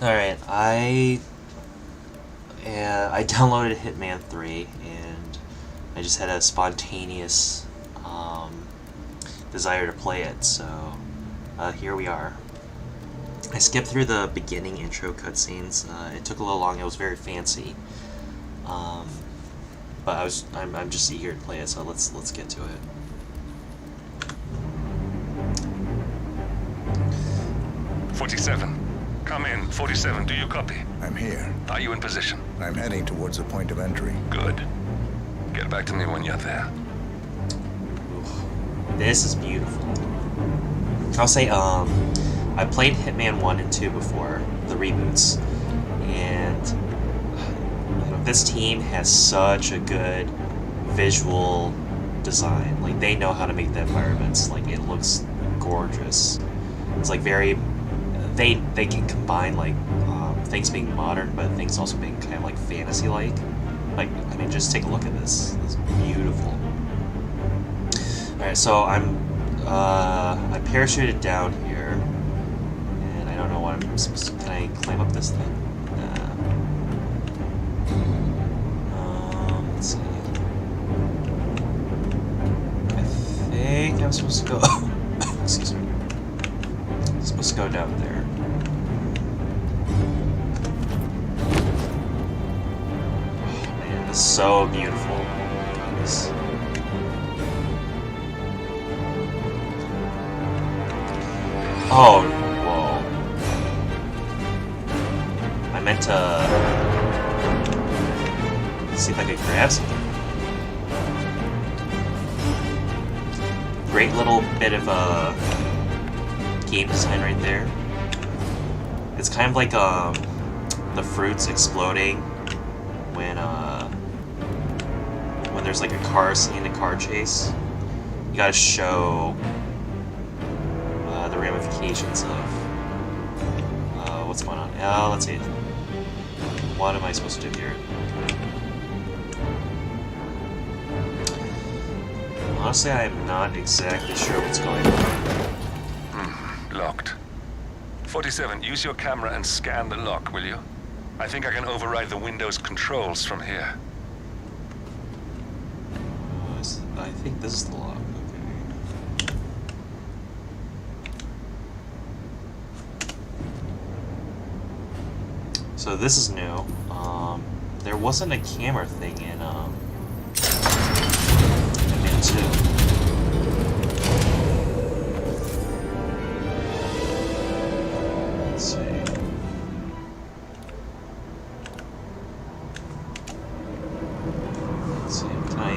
Alright, I downloaded Hitman 3 and I just had a spontaneous desire to play it, so here we are. I skipped through the beginning intro cutscenes. It took a little long. It was very fancy, but I'm just eager to play it. So let's get to it. "47. Come in. 47, do you copy? I'm here. Are you in position? I'm heading towards the point of entry. Good. Get back to me when you're there." This is beautiful. I'll say, I played Hitman 1 and 2 before, the reboots, and this team has such a good visual design. Like, they know how to make the environments. Like, it looks gorgeous. It's like very... They can combine, like, things being modern, but things also being kind of, like, fantasy-like. Like, I mean, just take a look at this. It's beautiful. Alright, so I parachuted down here, and I don't know what I'm supposed to... Can I climb up this thing? Let's see. I think I'm supposed to go... Excuse me. I'm supposed to go down there. Oh, man, this is so beautiful. Goodness. Oh, whoa. I meant to see if I could grab something. Great little bit of game design right there. It's kind of like the fruits exploding when there's like a car scene, a car chase. You gotta show the ramifications of what's going on. Let's see. What am I supposed to do here? Honestly, I am not exactly sure what's going on. Locked. 47, use your camera and scan the lock, will you? I think I can override the Windows controls from here. I think this is the lock. Okay. So this is new. There wasn't a camera thing in Hitman 2. Let's see. Let's see. Can I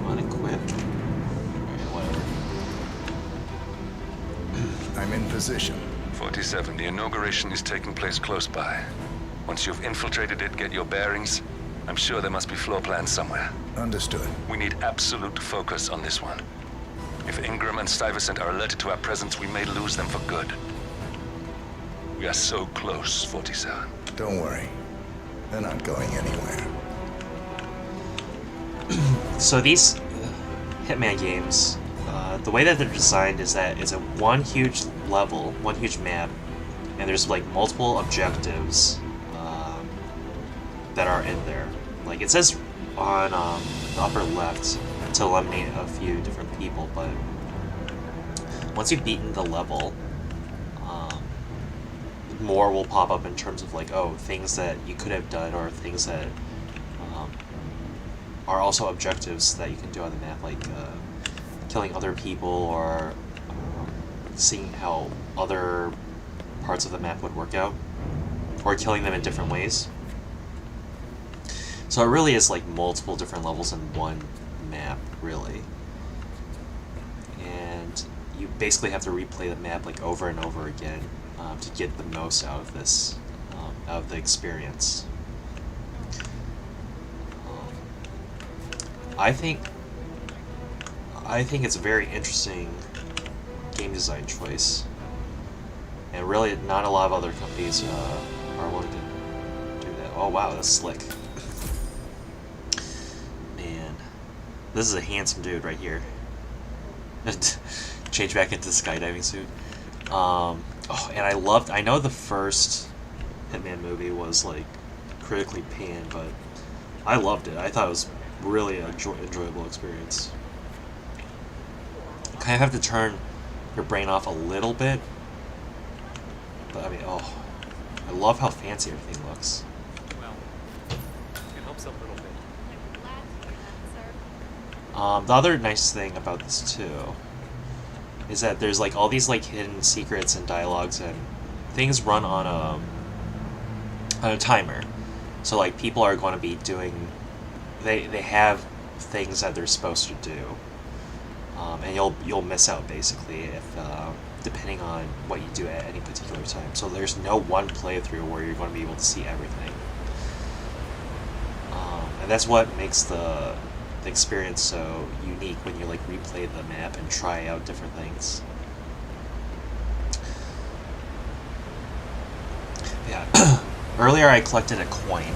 unequip? Alright, whatever. I'm in position. 47, the inauguration is taking place close by. Once you've infiltrated it, get your bearings. I'm sure there must be floor plans somewhere. Understood. We need absolute focus on this one. If Ingram and Stuyvesant are alerted to our presence, we may lose them for good. We are so close, 47. Don't worry. They're not going anywhere. So these Hitman games, the way that they're designed is that it's a one huge level, one huge map, and there's like multiple objectives that are in there. Like it says on the upper left to eliminate a few different people, but once you've beaten the level, more will pop up in terms of like, oh, things that you could have done or things that are also objectives that you can do on the map, like killing other people or seeing how other parts of the map would work out, or killing them in different ways. So it really is like multiple different levels in one map, really. And you basically have to replay the map like over and over again to get the most out of this, out of the experience. I think it's a very interesting game design choice, and really not a lot of other companies are willing to do that. Oh wow, that's slick. Man, this is a handsome dude right here. Change back into the skydiving suit. Oh, and I know the first Hitman movie was like critically panned, but I loved it. I thought it was really an enjoyable experience. You kind of have to turn your brain off a little bit, but I mean, oh, I love how fancy everything looks. Well, it helps a little bit. The other nice thing about this too is that there's like all these like hidden secrets and dialogues, and things run on a timer. So like people are going to be doing, they have things that they're supposed to do, and you'll miss out basically if depending on what you do at any particular time. So there's no one playthrough where you're going to be able to see everything, and that's what makes the experience so unique when you like replay the map and try out different things. Yeah. Earlier I collected a coin.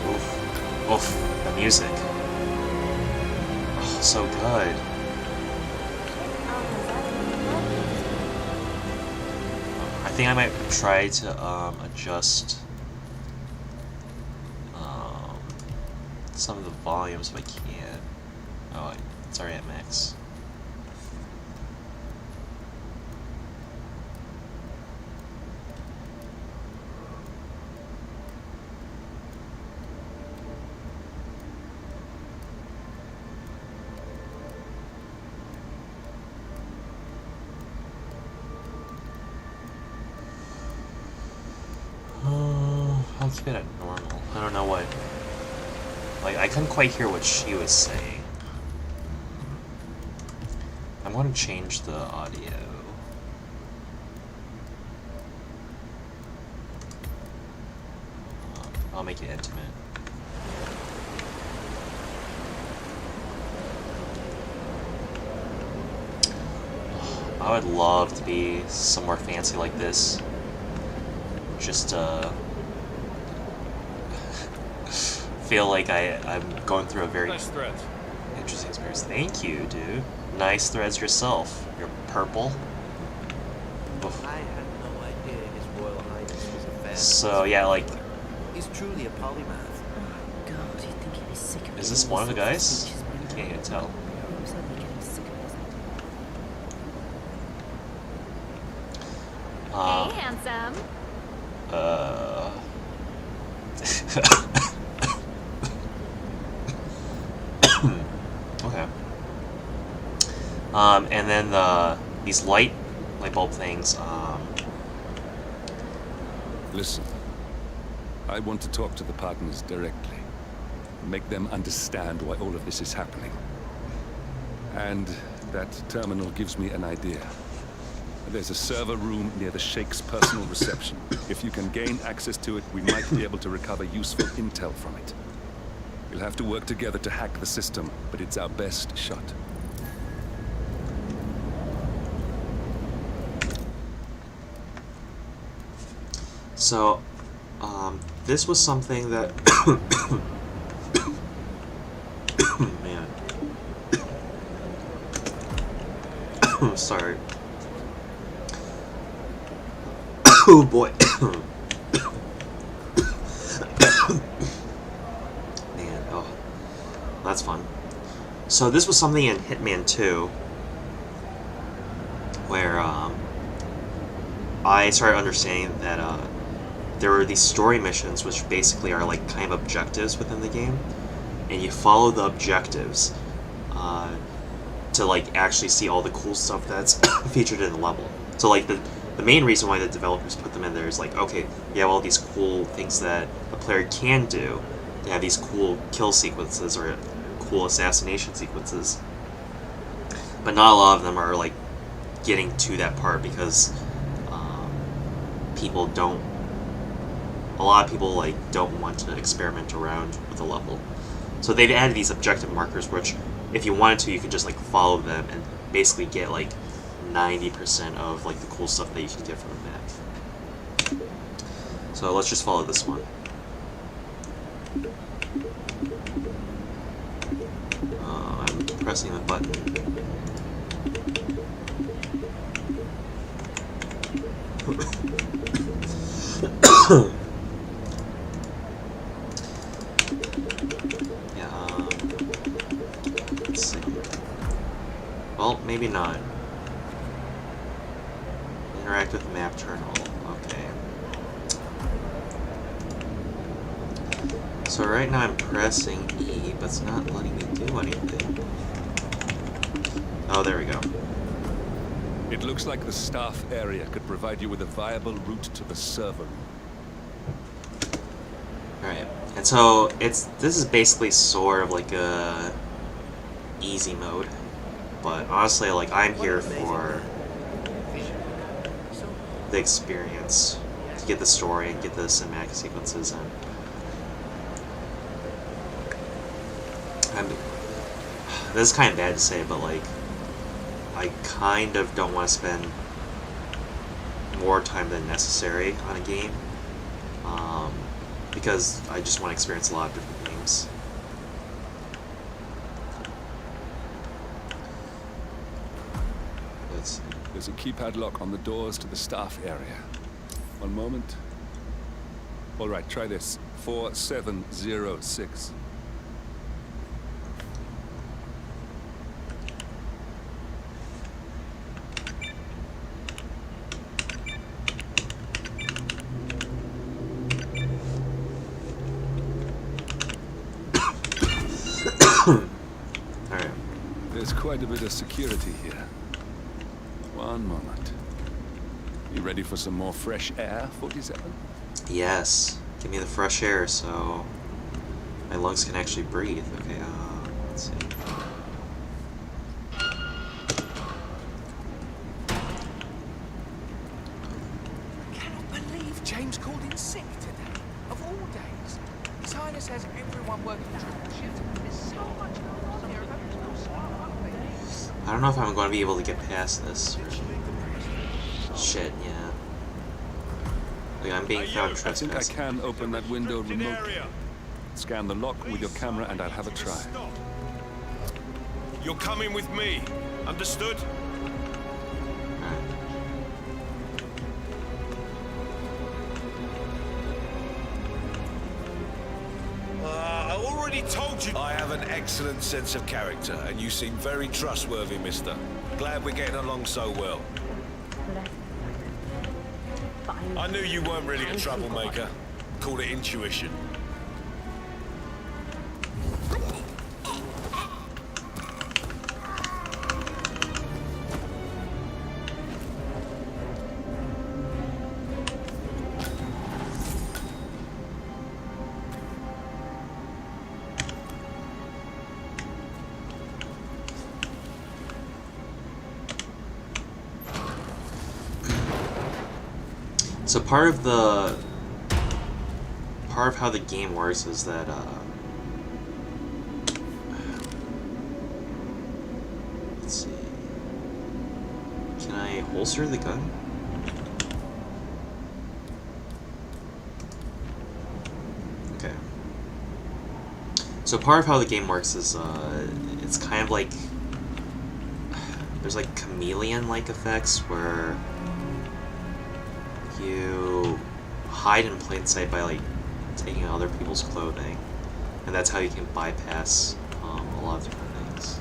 Oof. Oof. The music. Oh, so good. I think I might try to adjust some of the volumes if I can. Oh, it's already at max. I'll keep it at normal. I don't know what. Like, I couldn't quite hear what she was saying. I'm going to change the audio. I'll make it intimate. I would love to be somewhere fancy like this. Just, feel like I'm going through a very Nice threads. interesting experience. Thank you, dude. Nice threads yourself. You're purple. Oof. I had no idea His Royal Highness was a fan. So yeah, like, He's truly a polymath. Oh, God, you'd think he'd be sick of is this hearing one of the all sorts guys? speeches when I can't even tell. he was only getting sick of it. Hey, handsome. Okay. And then these light bulb things. Listen, I want to talk to the partners directly. Make them understand why all of this is happening. And that terminal gives me an idea. There's a server room near the Sheikh's personal reception. If you can gain access to it, we might be able to recover useful intel from it. We'll have to work together to hack the system, but it's our best shot. So, this was something that man. Sorry. Oh boy. Man, oh. That's fun. So this was something in Hitman 2 where I started understanding that there were these story missions which basically are like kind of objectives within the game, and you follow the objectives to like actually see all the cool stuff that's featured in the level. So like the main reason why the developers put them in there is like, okay, you have all these cool things that a player can do. They have these cool kill sequences or cool assassination sequences, but not a lot of them are like getting to that part because people don't. A lot of people like don't want to experiment around with the level, so they've added these objective markers, which, if you wanted to, you could just like follow them and basically get like 90% of like the cool stuff that you can get from the map. So let's just follow this one. I'm pressing the button. Yeah, let's see. Well, maybe not. Interact with map terminal. Okay. So right now I'm pressing E, but it's not letting me do anything. Oh, there we go. It looks like the staff area could provide you with a viable route to the server room. Alright. And so this is basically sort of like a easy mode. But honestly, like, I'm here for the experience, to get the story and get the cinematic sequences in. This is kind of bad to say, but like, I kind of don't want to spend more time than necessary on a game, because I just want to experience a lot of different games. Let's see. There's a keypad lock on the doors to the staff area. One moment. All right, try this. 4706. Alright. There's quite a bit of security here. One moment. You ready for some more fresh air, 47? Yes. Give me the fresh air so my lungs can actually breathe. Okay, let's see. Cannot believe James called in sick today. Of all days. His Highness has everyone working triple shift. There's so much going on here. There's no smart one. I don't know if I'm going to be able to get past this. Shit, yeah. Like, I'm being found I think I trespassing. can open that window remotely. Scan the lock with your camera and I'll have a try. You're coming with me. Understood? Alright. I already told you. I have an excellent sense of character, and you seem very trustworthy, mister. Glad we're getting along so well. I knew you weren't really a troublemaker. Call it intuition. So part of how the game works is that let's see. Can I holster the gun? Okay. So part of how the game works is it's kind of like there's like chameleon-like effects where you hide in plain sight by like taking other people's clothing, and that's how you can bypass a lot of different things.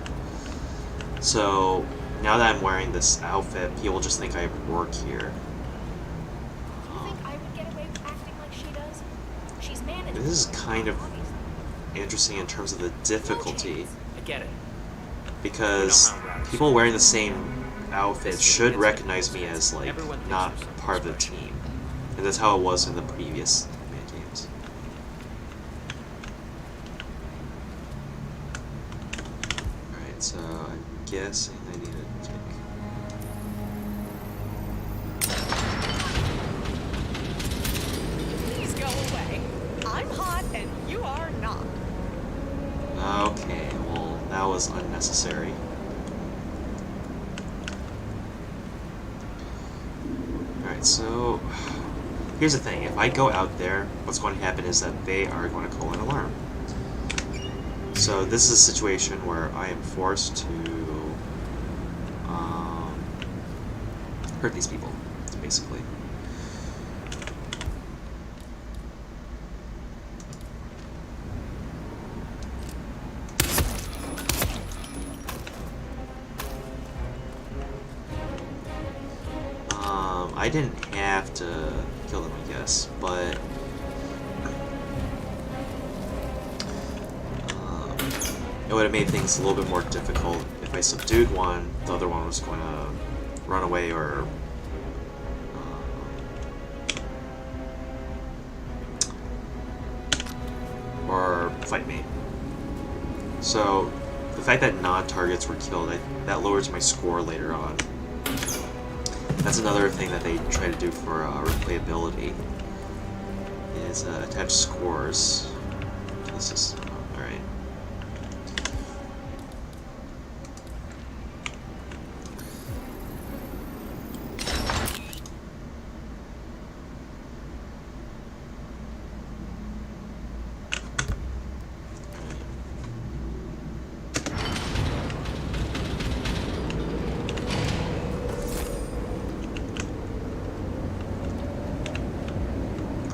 So now that I'm wearing this outfit, people just think I work here. Do you think I would get away with acting like she does? She's managed. This is kind of interesting in terms of the difficulty, I get it. because people wearing the same outfit should recognize me as like not part of the team, and that's how it was in the previous Hitman games. Alright, so I'm guessing I need to Please go away. I'm hot and you are not. Okay, well, that was unnecessary. Alright, so here's the thing. If I go out there, what's going to happen is that they are going to call an alarm. So this is a situation where I am forced to hurt these people, basically. I didn't have to kill them, I guess, but it would have made things a little bit more difficult. If I subdued one, the other one was going to run away or fight me. So the fact that non-targets were killed, that lowers my score later on. That's another thing that they try to do for replayability, is attach scores to the system. Alright.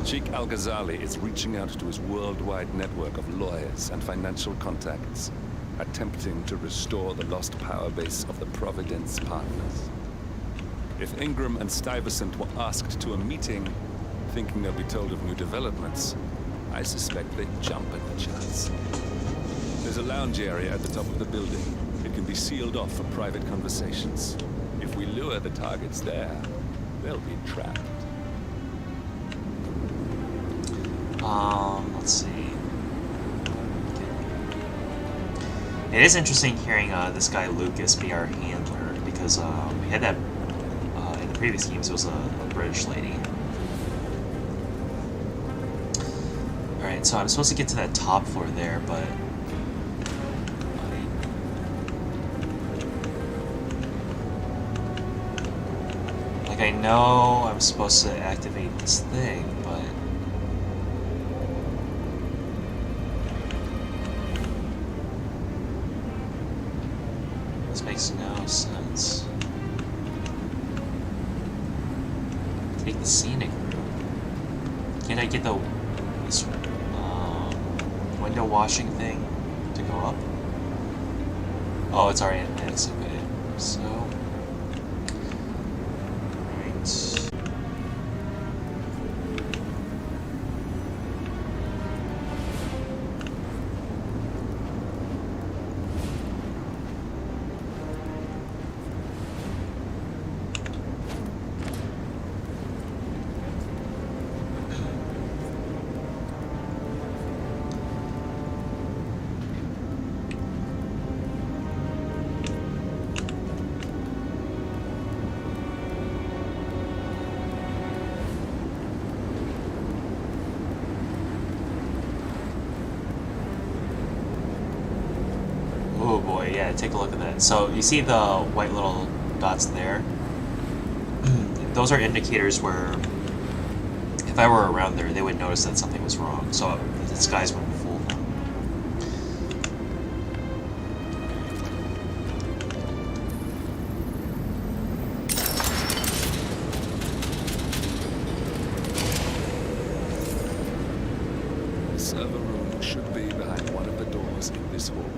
Sheikh Al-Ghazali is reaching out to his worldwide network of lawyers and financial contacts, attempting to restore the lost power base of the Providence Partners. If Ingram and Stuyvesant were asked to a meeting, thinking they'll be told of new developments, I suspect they'd jump at the chance. There's a lounge area at the top of the building. It can be sealed off for private conversations. If we lure the targets there, they'll be trapped. Let's see. It is interesting hearing this guy Lucas be our handler, because we had that in the previous games. It was a British lady. Alright, so I'm supposed to get to that top floor there, but like, I know I'm supposed to activate this thing, but this makes no sense. Take the scenic route. Can't I get this window washing thing to go up? Oh, it's already in X. Okay, so right. Oh boy, yeah, take a look at that. So you see the white little dots there? Those are indicators where if I were around there, they would notice that something was wrong. So the disguise wouldn't fool them. The server room should be behind one of the doors in this hallway.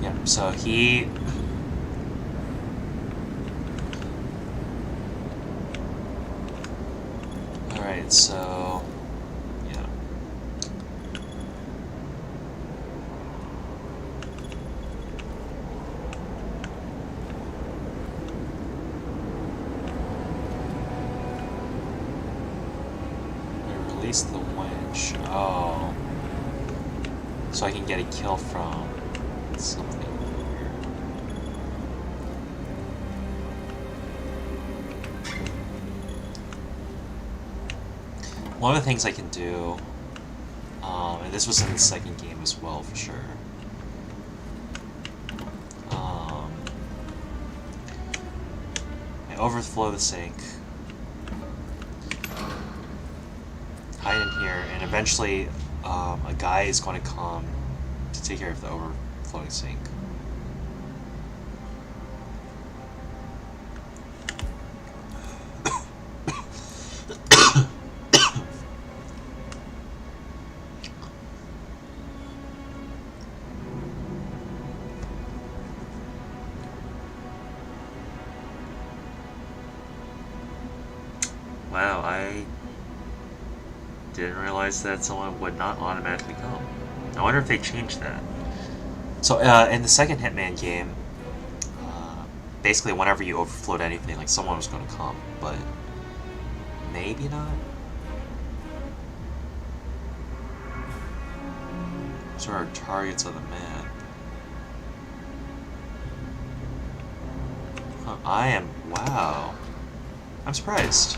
Yeah, so he... Alright, so... yeah. I release the winch. Oh. So I can get a kill from something here. One of the things I can do, and this was in the second game as well for sure, I overflow the sink, hide in here, and eventually a guy is going to come to take care of the overflowing sink. Wow, I didn't realize that someone would not automatically come. I wonder if they changed that. So, in the second Hitman game, basically whenever you overflowed anything, like someone was going to come, but maybe not? So are targets of the map. Huh, wow. I'm surprised.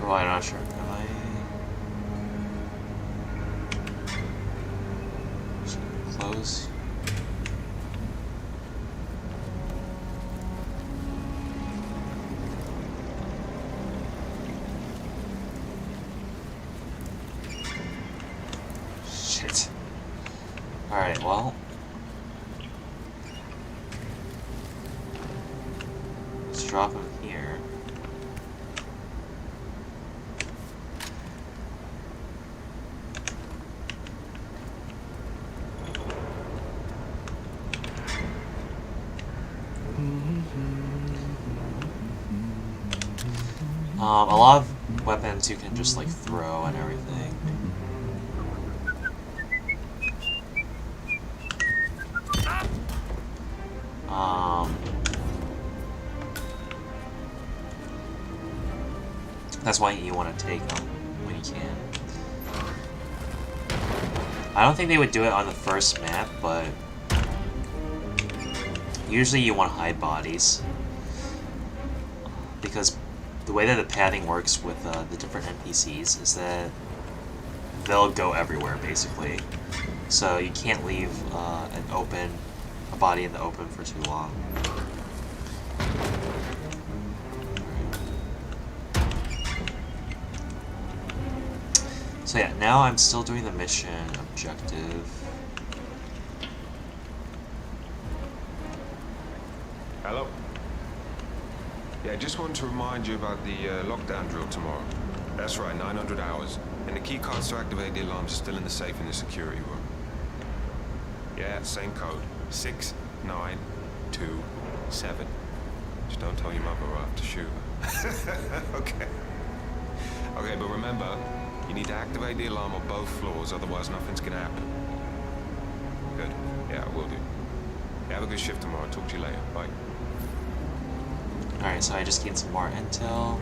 Oh, I'm not sure. Am I... Just close? Shit. Alright, well... let's drop him here. A lot of weapons you can just like throw and everything. That's why you want to take them when you can. I don't think they would do it on the first map, but usually you want to hide bodies. Because the way that the padding works with the different NPCs is that they'll go everywhere, basically. So you can't leave a body in the open for too long. So yeah, now I'm still doing the mission objective. Hello? Yeah, just wanted to remind you about the lockdown drill tomorrow. That's right, 900 hours. And the key cards to activate the alarms are still in the safe in the security room. Yeah, same code. 6927. Just don't tell your mother or I'll have to shoot her. Okay. Okay, but remember, you need to activate the alarm on both floors, otherwise nothing's gonna happen. Good. Yeah, I will do. Yeah, have a good shift tomorrow. Talk to you later. Bye. Alright, so I just gained some more intel.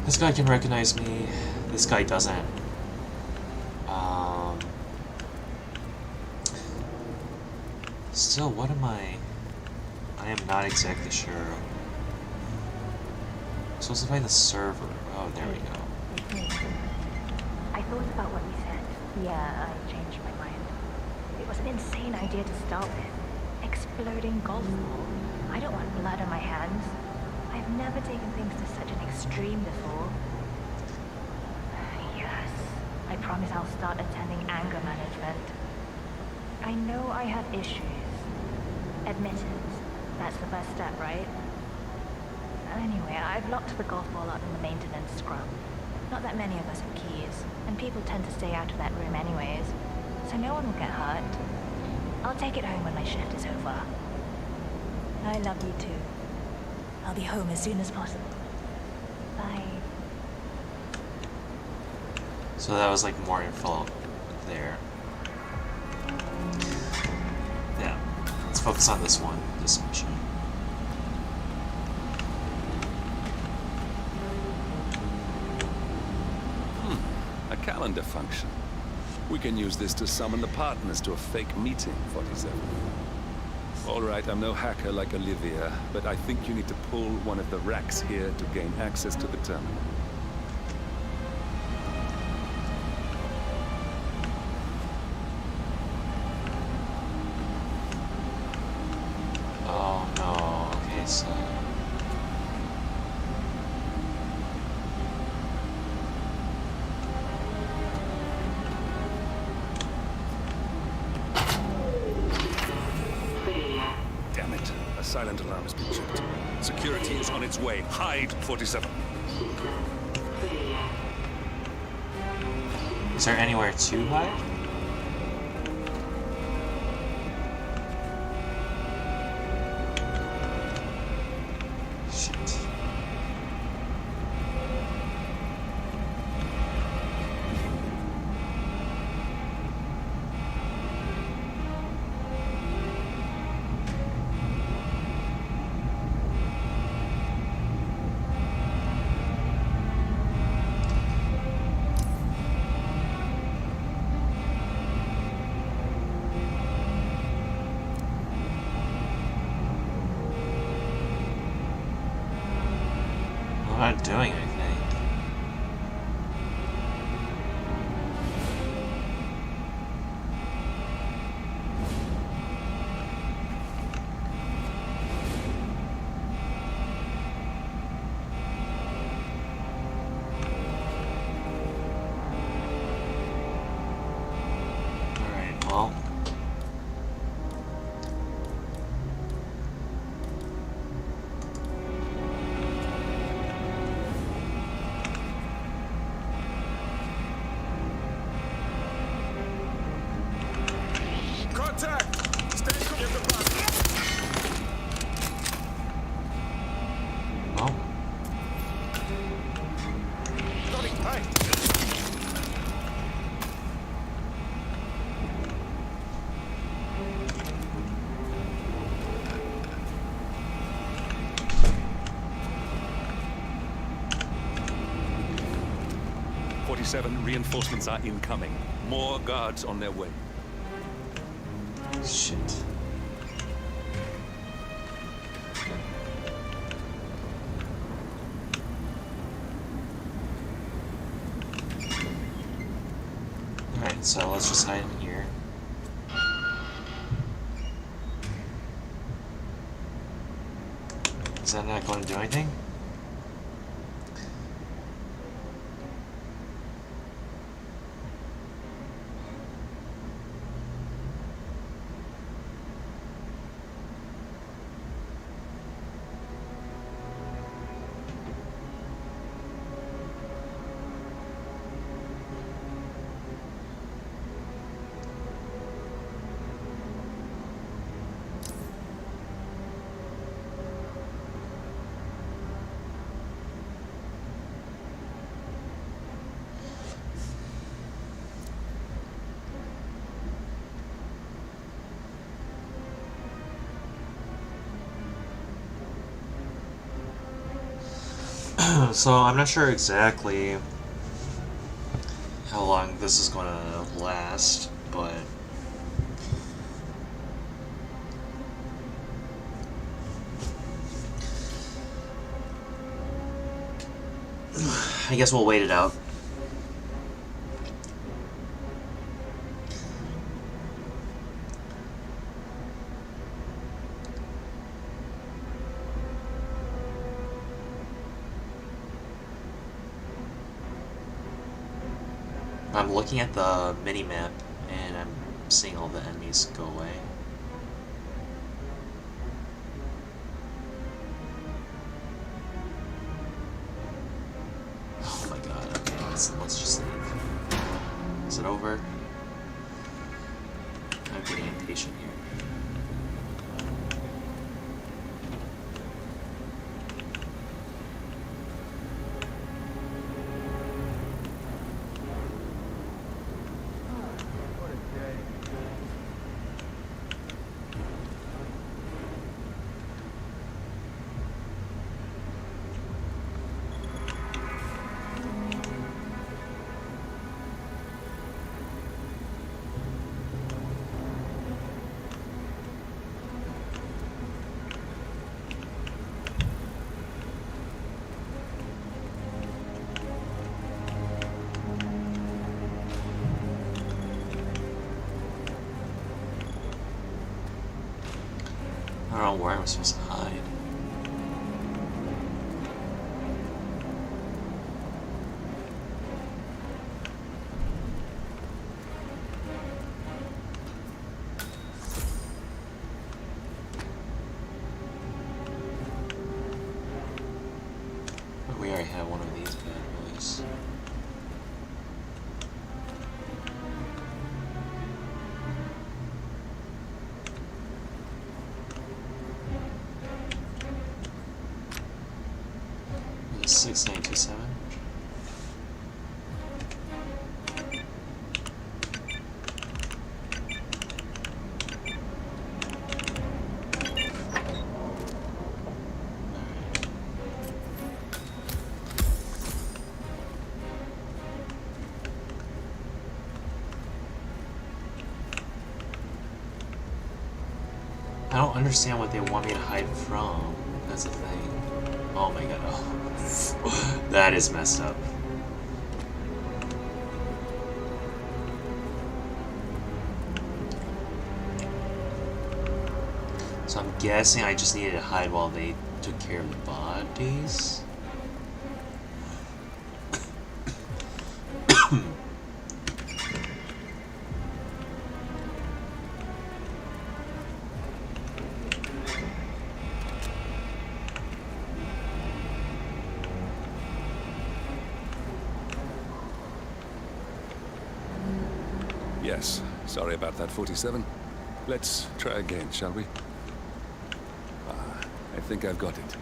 This guy can recognize me. This guy doesn't. Still, what am I? I am not exactly sure. I'm supposed to find the server. Oh, there we go. I thought about what you said. Yeah, I changed my mind. It was an insane idea to start with. Exploding golf ball. I don't want blood on my hands. I've never taken things to such an extreme before. Yes. I promise I'll start attending anger management. I know I have issues. Admittance. That's the first step, right? Anyway, I've locked the golf ball up in the maintenance scrum. Not that many of us have keys, and people tend to stay out of that room anyways, so no one will get hurt. I'll take it home when my shift is over. I love you too. I'll be home as soon as possible. Bye. So that was like more info there. Yeah. Let's focus on this one, this mission. A calendar function. We can use this to summon the partners to a fake meeting, 47. All right, I'm no hacker like Olivia, but I think you need to pull one of the racks here to gain access to the terminal. Oh no, okay, so... silent alarm has been checked. Security is on its way. Hide, 47. Is there anywhere to hide? Shit. I'm not doing anything. Alright, well. Contact! Stay clear of the bus. Well. Johnny, hey! 47 reinforcements are incoming. More guards on their way. Shit. Alright, so let's just hide in here. Is that not going to do anything? So I'm not sure exactly how long this is going to last, but I guess we'll wait it out. I'm looking at the mini-map, and I'm seeing all the enemies go away. Oh my god, okay, let's just leave. Is it over? I'm getting impatient here. I don't know where I'm supposed to hide. 6927. I don't understand what they want me to hide from. That's the thing. Oh my god. Oh. That is messed up. So I'm guessing I just needed to hide while they took care of the bodies. Yes, sorry about that, 47. Let's try again, shall we? I think I've got it.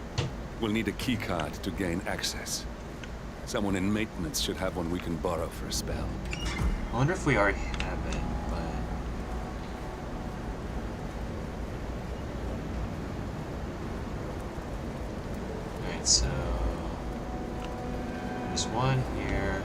We'll need a key card to gain access. Someone in maintenance should have one we can borrow for a spell. I wonder if we already have it, but... Alright, so... There's one here.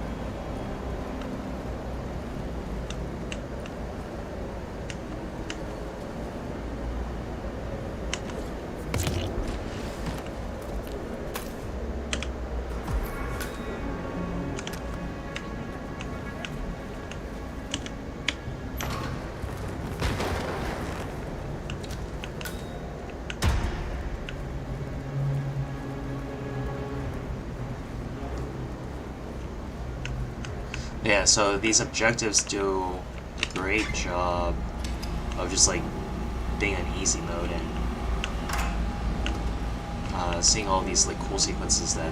Yeah, so these objectives do a great job of just like being an easy mode and seeing all these like cool sequences that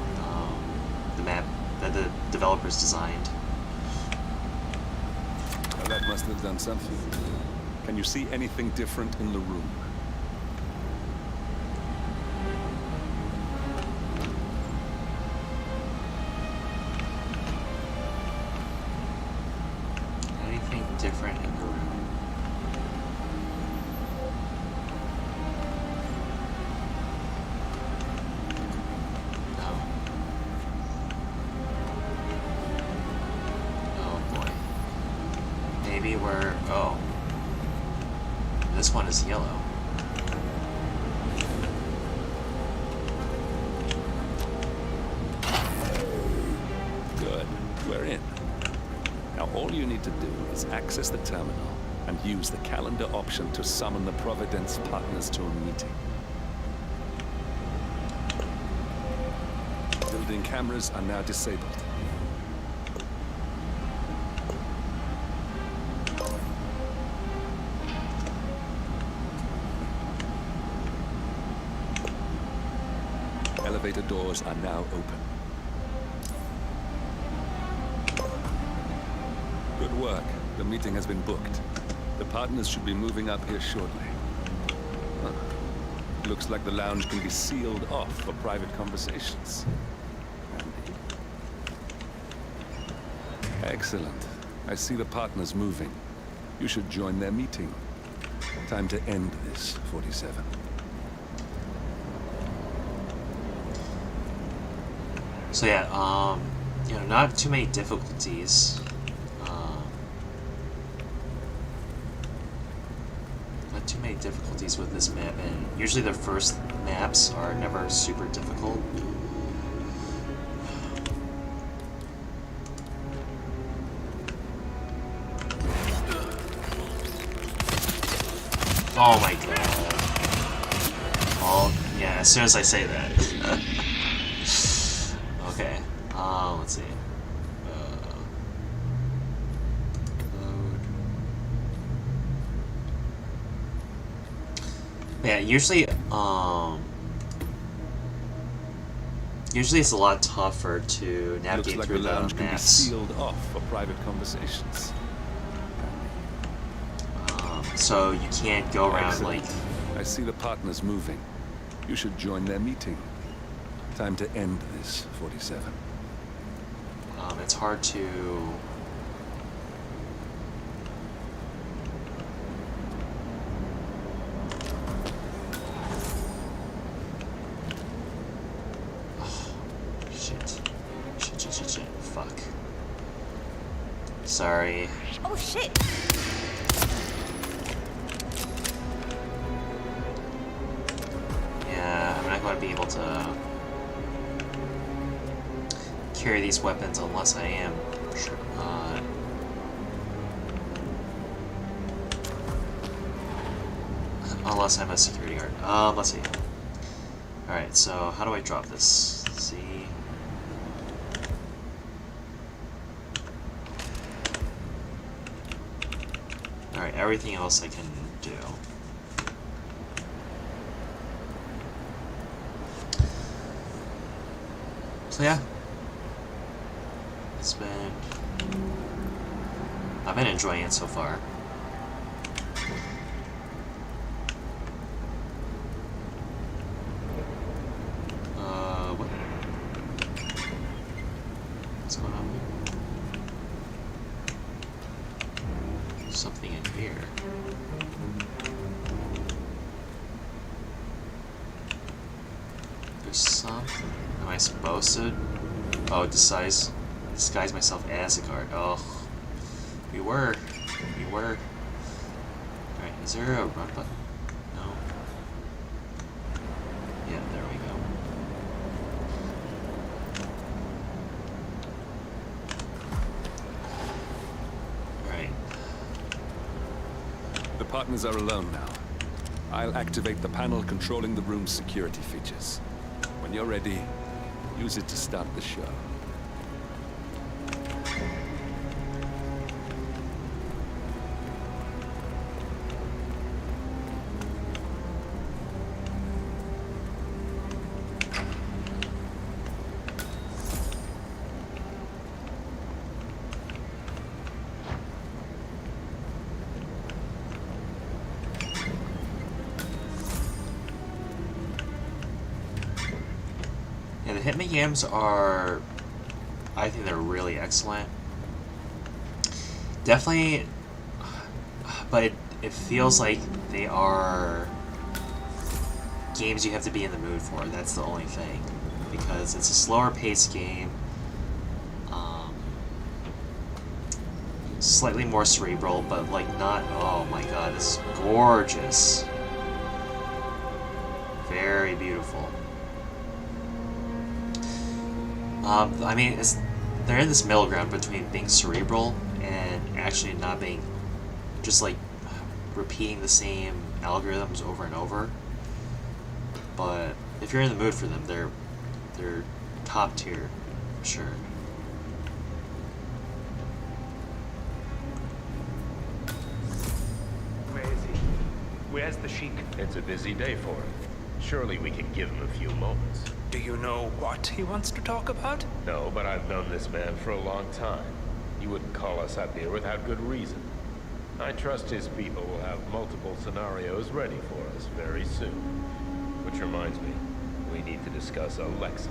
the developers designed. Well, that must have done something. Can you see anything different in the room? Different in the room. No. Oh boy. Maybe we're... Oh. This one is yellow. Good. We're in. Now all you need to do is access the terminal and use the calendar option to summon the Providence partners to a meeting. Building cameras are now disabled. Elevator doors are now open. Good work. The meeting has been booked. The partners should be moving up here shortly. Huh. Looks like the lounge can be sealed off for private conversations. Excellent. I see the partners moving. You should join their meeting. Time to end this, 47. So yeah, you know, not too many difficulties. Not too many difficulties with this map, and usually the first maps are never super difficult. Oh my god. Oh, yeah, as soon as I say that. Okay, let's see. Load. Yeah, usually it's a lot tougher to navigate Looks like through the lounge can be maps. sealed off for private conversations. So you can't go around Excellent. like... I see the partners moving. You should join their meeting. Time to end this, 47. It's hard to... Shit. Shit. Fuck. Sorry. Oh shit! Yeah, I'm not going to be able to carry these weapons unless I am sure. Unless I'm a security guard. Let's see. Alright, so how do I drop this? See. Alright, everything else I can do. So yeah. I've been enjoying it so far. What? What's going on here? Something in here. There's something. Am I supposed to? Oh, disguise myself as a guard. Oh, we were. Alright, is there a run button? No. Yeah, there we go. Alright. The partners are alone now. I'll activate the panel controlling the room's security features. When you're ready, use it to start the show. Yeah, the Hitman games are... I think they're really excellent. Definitely... But it feels like they are games you have to be in the mood for. That's the only thing. Because it's a slower paced game. Slightly more cerebral, but like not... Oh my god, this is gorgeous. Very beautiful. I mean, they're in this middle ground between being cerebral and actually not being just like repeating the same algorithms over and over. But if you're in the mood for them, they're top tier, for sure. Where is he? Where's the Sheik? It's a busy day for him. Surely we can give him a few moments. Do you know what he wants to talk about? No, but I've known this man for a long time. He wouldn't call us up here without good reason. I trust his people will have multiple scenarios ready for us very soon. Which reminds me, we need to discuss Alexa.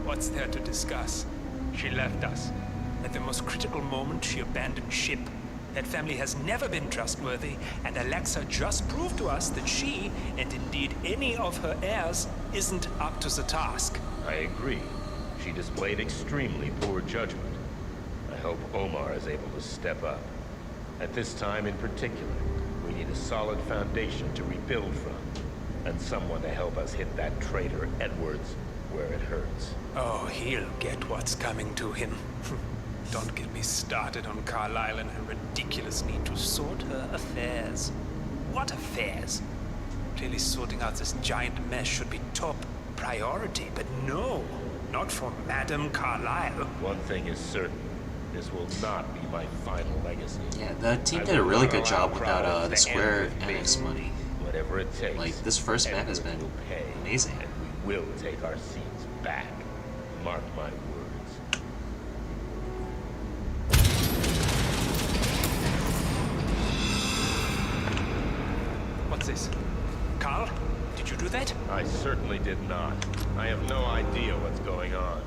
What's there to discuss? She left us. At the most critical moment, she abandoned ship. That family has never been trustworthy, and Alexa just proved to us that she, and indeed any of her heirs, isn't up to the task. I agree. She displayed extremely poor judgment. I hope Omar is able to step up. At this time in particular, we need a solid foundation to rebuild from, and someone to help us hit that traitor Edwards where it hurts. Oh, he'll get what's coming to him. Don't get me started on Carlisle and her ridiculous need to sort her affairs. What affairs? Clearly sorting out this giant mess should be top priority, but no, not for Madame Carlisle. One thing is certain. This will not be my final legacy. Yeah, the team did a really good job without the Square Enix money. Whatever it takes. Like, this first map has been amazing. And we will take our seats back. Mark my words. What's this? Carl? Did you do that? I certainly did not. I have no idea what's going on.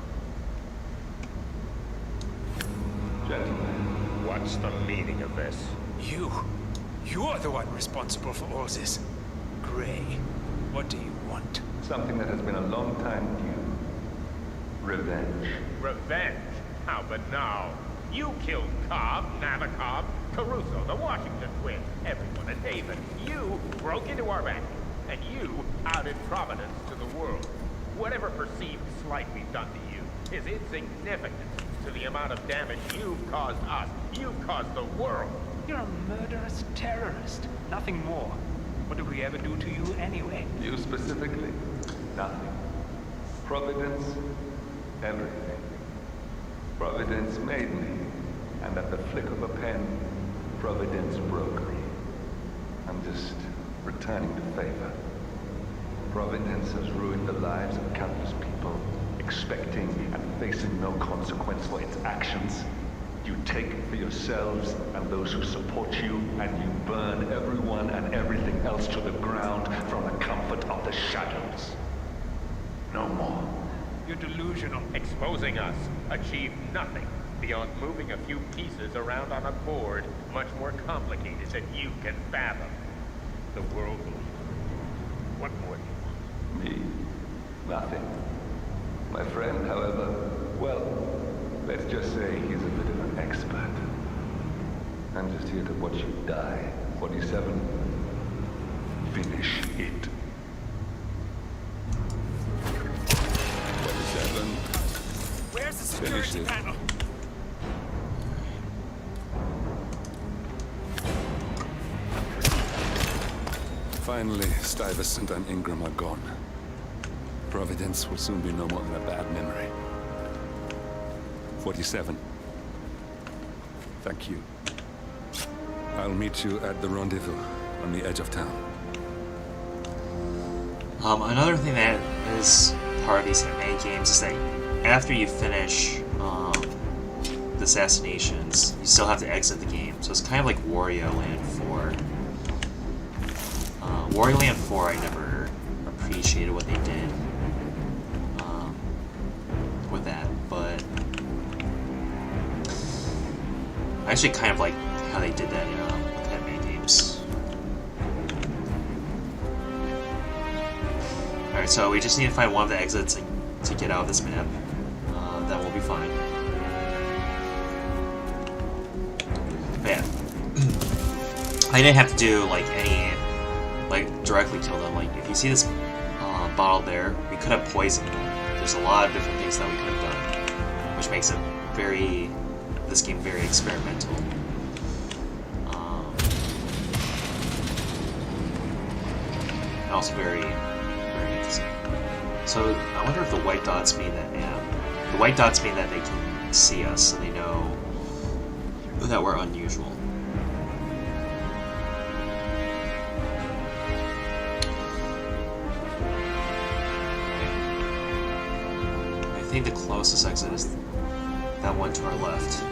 Gentlemen, What's the meaning of this? You're the one responsible for all this. Gray, what do you want? something that has been a long time due. Revenge. Revenge? How banal. You killed Cobb, Nabokov, Caruso, the Washington twins, everyone, and David. You broke into our bank, and you outed Providence to the world. Whatever perceived slight we've done to you is insignificant to the amount of damage you've caused us. You've caused the world. You're a murderous terrorist. Nothing more. What did we ever do to you anyway? You specifically? Nothing. Providence? Everything. Providence made me, and at the flick of a pen, Providence broke me. I'm just returning the favor. Providence has ruined the lives of countless people, expecting and facing no consequence for its actions. You take for yourselves and those who support you, and you burn everyone and everything else to the ground from the comfort of the shadows. No more. You're delusional. Exposing us achieved nothing beyond moving a few pieces around on a board much more complicated than you can fathom. The world will... What more do you want? Me? Nothing. My friend, however, well, let's just say he's a bit of an expert. I'm just here to watch you die. 47. Finish it. 47. Where's the Finish security it. panel? Finally, Stuyvesant and Ingram are gone. Providence will soon be no more than a bad memory. 47. Thank you. I'll meet you at the rendezvous on the edge of town. Another thing that is part of these Hitman games is that after you finish the assassinations, you still have to exit the game. So it's kind of like Wario Land 4. Wario Land 4, I never appreciated what they did with that, but I actually kind of like how they did that with the Hitman games. Alright, so we just need to find one of the exits to get out of this map. Then we'll be fine. But yeah. I didn't have to do like any, like directly kill them. Like if you see this bottle there, we could have poisoned them. There's a lot of different things that we could have done, which makes it this game very experimental. And also very interesting. So I wonder if the white dots mean that, the white dots mean that they can see us and they know that we're unusual. I think the closest exit is that one to our left.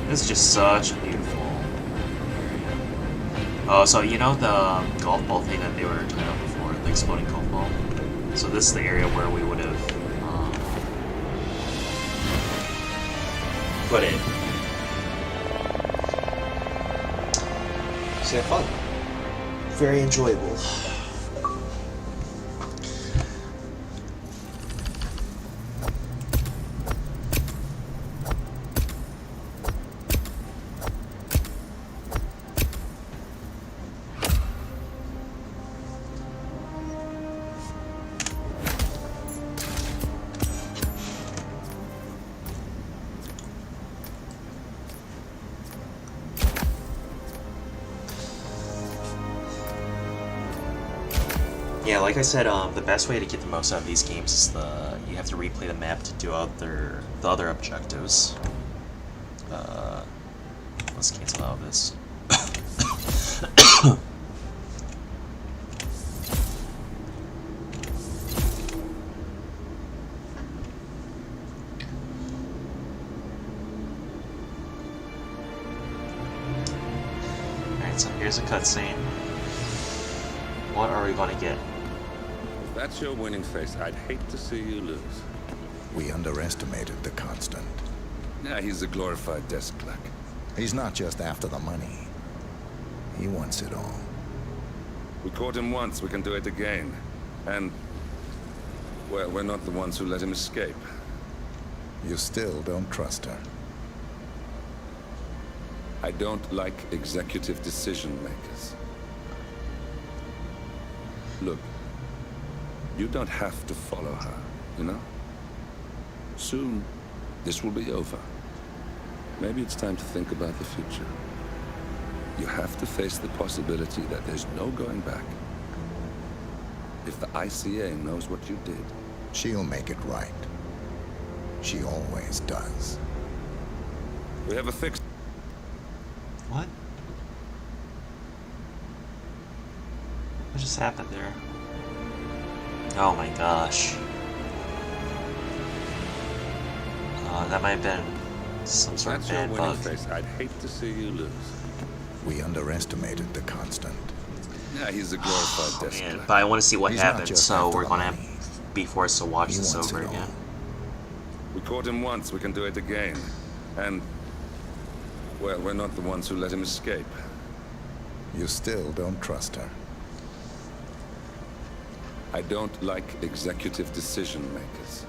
This is just such a beautiful area. Oh, so you know the golf ball thing that they were talking about before, the exploding golf ball? So this is the area where we would have put it. So yeah, fun. Very enjoyable. Yeah, like I said, the best way to get the most out of these games is you have to replay the map to do the other objectives. Let's cancel out of this. So here's a cutscene. What are we going to get? If that's your winning face, I'd hate to see you lose. We underestimated the Constant. Yeah, he's a glorified desk clerk. He's not just after the money. He wants it all. We caught him once, we can do it again. And, well, we're not the ones who let him escape. You still don't trust her. I don't like executive decision makers. Look, you don't have to follow her, you know? Soon, this will be over. Maybe it's time to think about the future. You have to face the possibility that there's no going back. If the ICA knows what you did, she'll make it right. She always does. We have a fix. What? What just happened there? Oh my gosh. That might have been some sort of bad bug. Face. I'd hate to see you lose. We underestimated the Constant. Yeah, he's a glorified desk clerk. But I want to see what He's happens, not just so after we're the going to money. be forced to watch He this wants over it all. again. We caught him once, we can do it again. And, well, we're not the ones who let him escape. You still don't trust her. I don't like executive decision makers.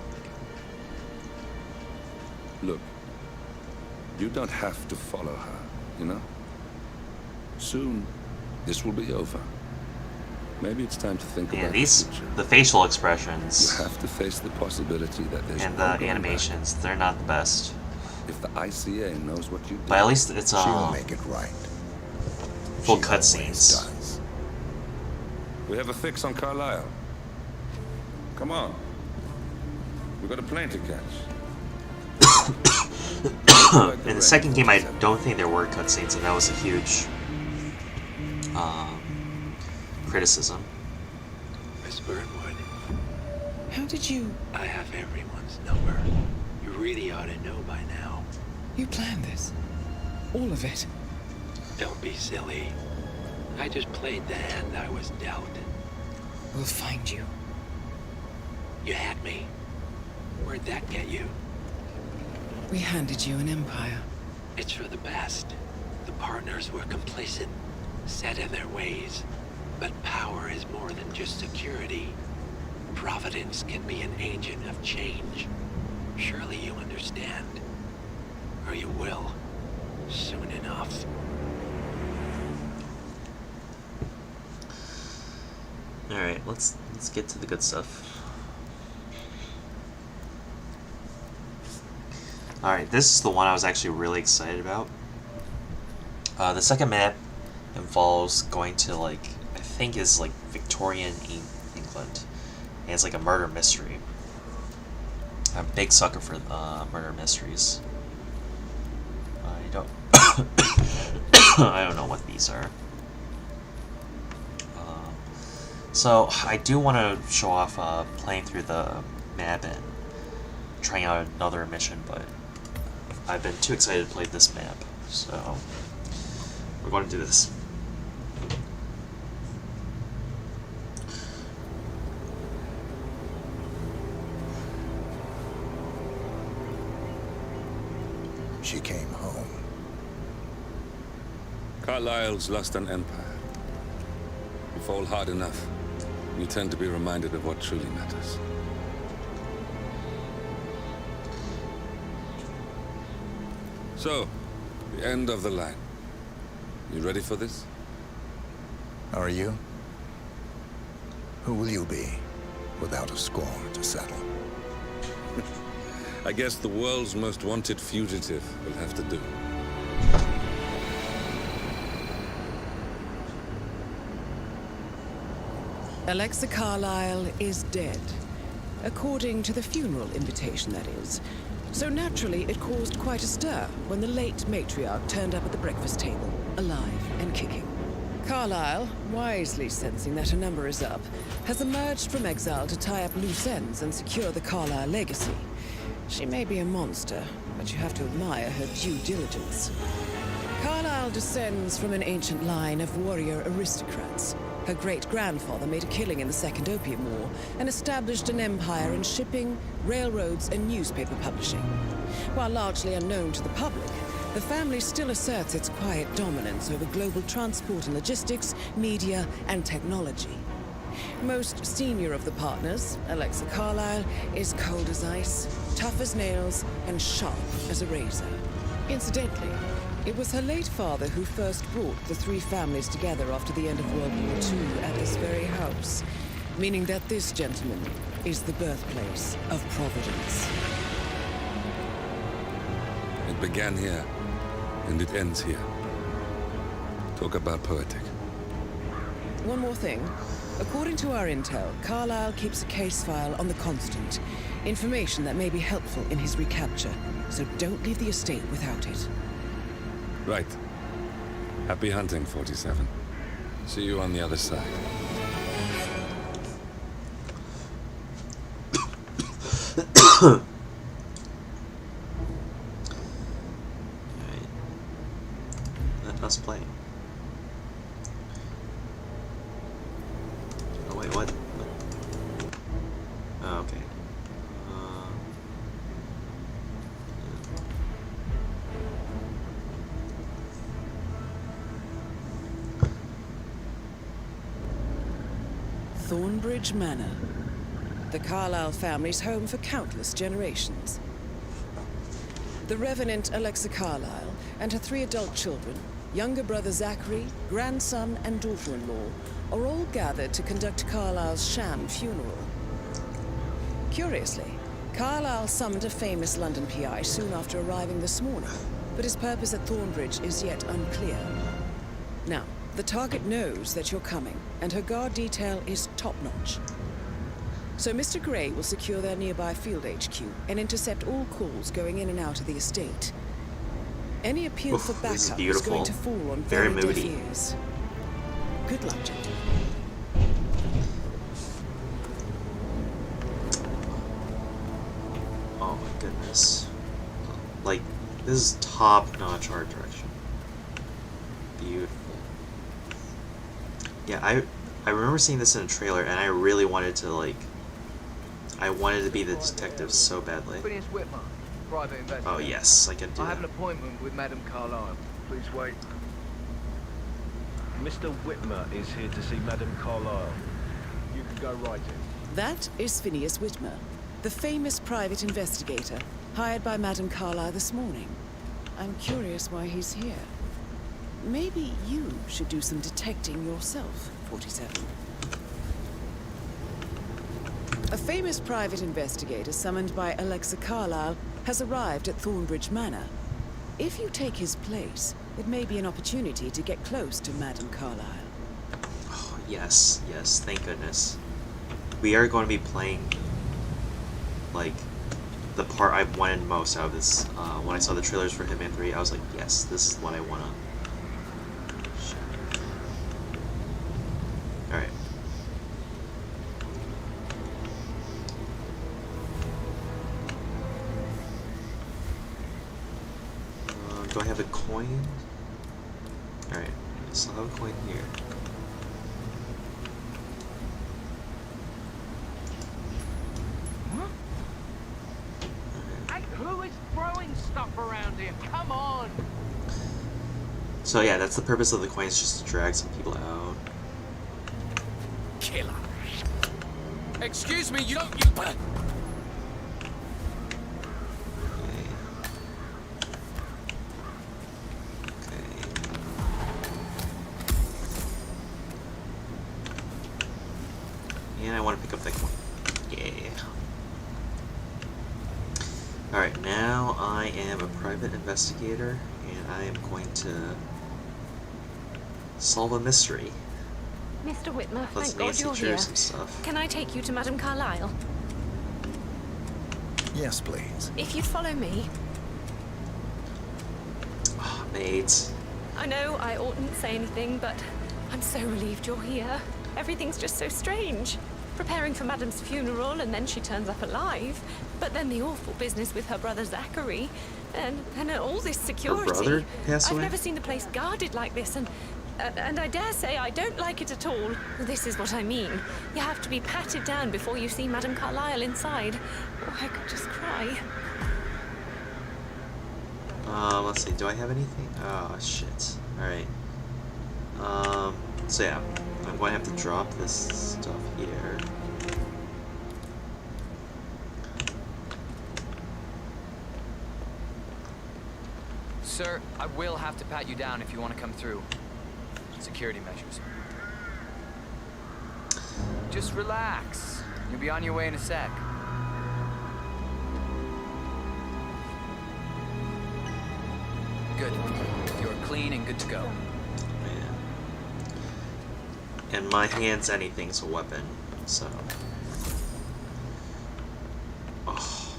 Look, you don't have to follow her, you know? Soon, this will be over. Maybe it's time to think about the future. The facial expressions You have to face the possibility that there's and no the going animations, they're not the best. back. If the ICA knows what you did, But at least it's She'll make it right. full She cutscenes. always does. we have a fix on Carlisle. Come on. We've got a plane to catch. In the second game, I don't think there were cutscenes, and that was a huge criticism. Miss Burnwood, How did you... I have everyone's number. You really ought to know by now. You planned this? All of it? Don't be silly. I just played the hand I was dealt. We'll find you. You had me. Where'd that get you? We handed you an empire. It's for the best. The partners were complacent, set in their ways. But power is more than just security. Providence can be an agent of change. Surely you understand. Or you will. Soon enough. Alright, let's get to the good stuff. Alright, this is the one I was actually really excited about. The second map involves going to, like, I think is like Victorian England. And it's like a murder mystery. I'm a big sucker for murder mysteries. I don't I don't know what these are. So I do want to show off playing through the map and trying out another mission, but I've been too excited to play this map, so we're going to do this. She came home. Carlisle's lost an empire. You fall hard enough, you tend to be reminded of what truly matters. So, the end of the line. You ready for this? Are you? Who will you be, without a score to settle? I guess the world's most wanted fugitive will have to do. Alexa Carlisle is dead. According to the funeral invitation, that is. So naturally, it caused quite a stir when the late matriarch turned up at the breakfast table, alive and kicking. Carlisle, wisely sensing that her number is up, has emerged from exile to tie up loose ends and secure the Carlisle legacy. She may be a monster, but you have to admire her due diligence. Carlyle descends from an ancient line of warrior aristocrats. Her great-grandfather made a killing in the Second Opium War and established an empire in shipping, railroads, and newspaper publishing. While largely unknown to the public, the family still asserts its quiet dominance over global transport and logistics, media, and technology. Most senior of the partners, Alexa Carlyle, is cold as ice, tough as nails, and sharp as a razor. Incidentally, it was her late father who first brought the three families together after the end of World War II at this very house, meaning that this gentleman is the birthplace of Providence. It began here, and it ends here. Talk about poetic. One more thing. According to our intel, Carlyle keeps a case file on the Constant. Information that may be helpful in his recapture, so don't leave the estate without it. Right. Happy hunting, 47. See you on the other side. Alright. Let us play. Oh wait, what? Oh, okay. Thornbridge Manor. The Carlyle family's home for countless generations. The Revenant Alexa Carlyle and her 3 adult children, younger brother Zachary, grandson, and daughter-in-law, are all gathered to conduct Carlyle's sham funeral. Curiously, Carlyle summoned a famous London PI soon after arriving this morning, but his purpose at Thornbridge is yet unclear. Now, the target knows that you're coming, and her guard detail is top-notch. So Mr. Gray will secure their nearby field HQ and intercept all calls going in and out of the estate. Any appeal for backup is going to fall on very deaf ears. Good luck, gentlemen. Oh my goodness. Like, this is top-notch art direction. Beautiful. Yeah, I remember seeing this in a trailer, and I really wanted to, like, I wanted to be the detective so badly. Phineas Whitmer, private investigator. Oh yes, I can do I have that. an appointment with Madame Carlyle. Please wait. Mr. Whitmer is here to see Madame Carlyle. You can go right in. That is Phineas Whitmer, the famous private investigator hired by Madame Carlyle this morning. I'm curious why he's here. Maybe you should do some detecting yourself, 47. A famous private investigator summoned by Alexa Carlyle has arrived at Thornbridge Manor. If you take his place, it may be an opportunity to get close to Madame Carlyle. Oh, yes, yes, thank goodness. We are going to be playing, like, the part I wanted most out of this. When I saw the trailers for Hitman 3, I was like, yes, this is what I want to. Alright. Do I have a coin? Alright, so I have a coin here. Hey, who is throwing stuff around here? Come on! So yeah, that's the purpose of the coin, is just to drag some people out. Killer. Excuse me, you don't. And I want to pick up that coin. Yeah. Alright, now I am a private investigator, and I am going to solve a mystery. Mr. Whitmer, Let's thank God Nancy you're Drew here. some stuff. Can I take you to Madame Carlyle? Yes, please. If you'd follow me. Oh, mate. I know I oughtn't say anything, but I'm so relieved you're here. Everything's just so strange. Preparing for Madame's funeral, and then she turns up alive. But then the awful business with her brother Zachary. And all this security. Her brother passed I've away? never seen the place guarded like this, and I dare say I don't like it at all. This is what I mean. You have to be patted down before you see Madame Carlyle inside. Oh, I could just cry. Let's see, do I have anything? Oh, shit. Alright. So yeah, I'm going to have to drop this stuff here. Sir, I will have to pat you down if you want to come through. Security measures. Just relax. You'll be on your way in a sec. Good. You're clean and good to go. Man. And my hand's anything's a weapon, so. Oh.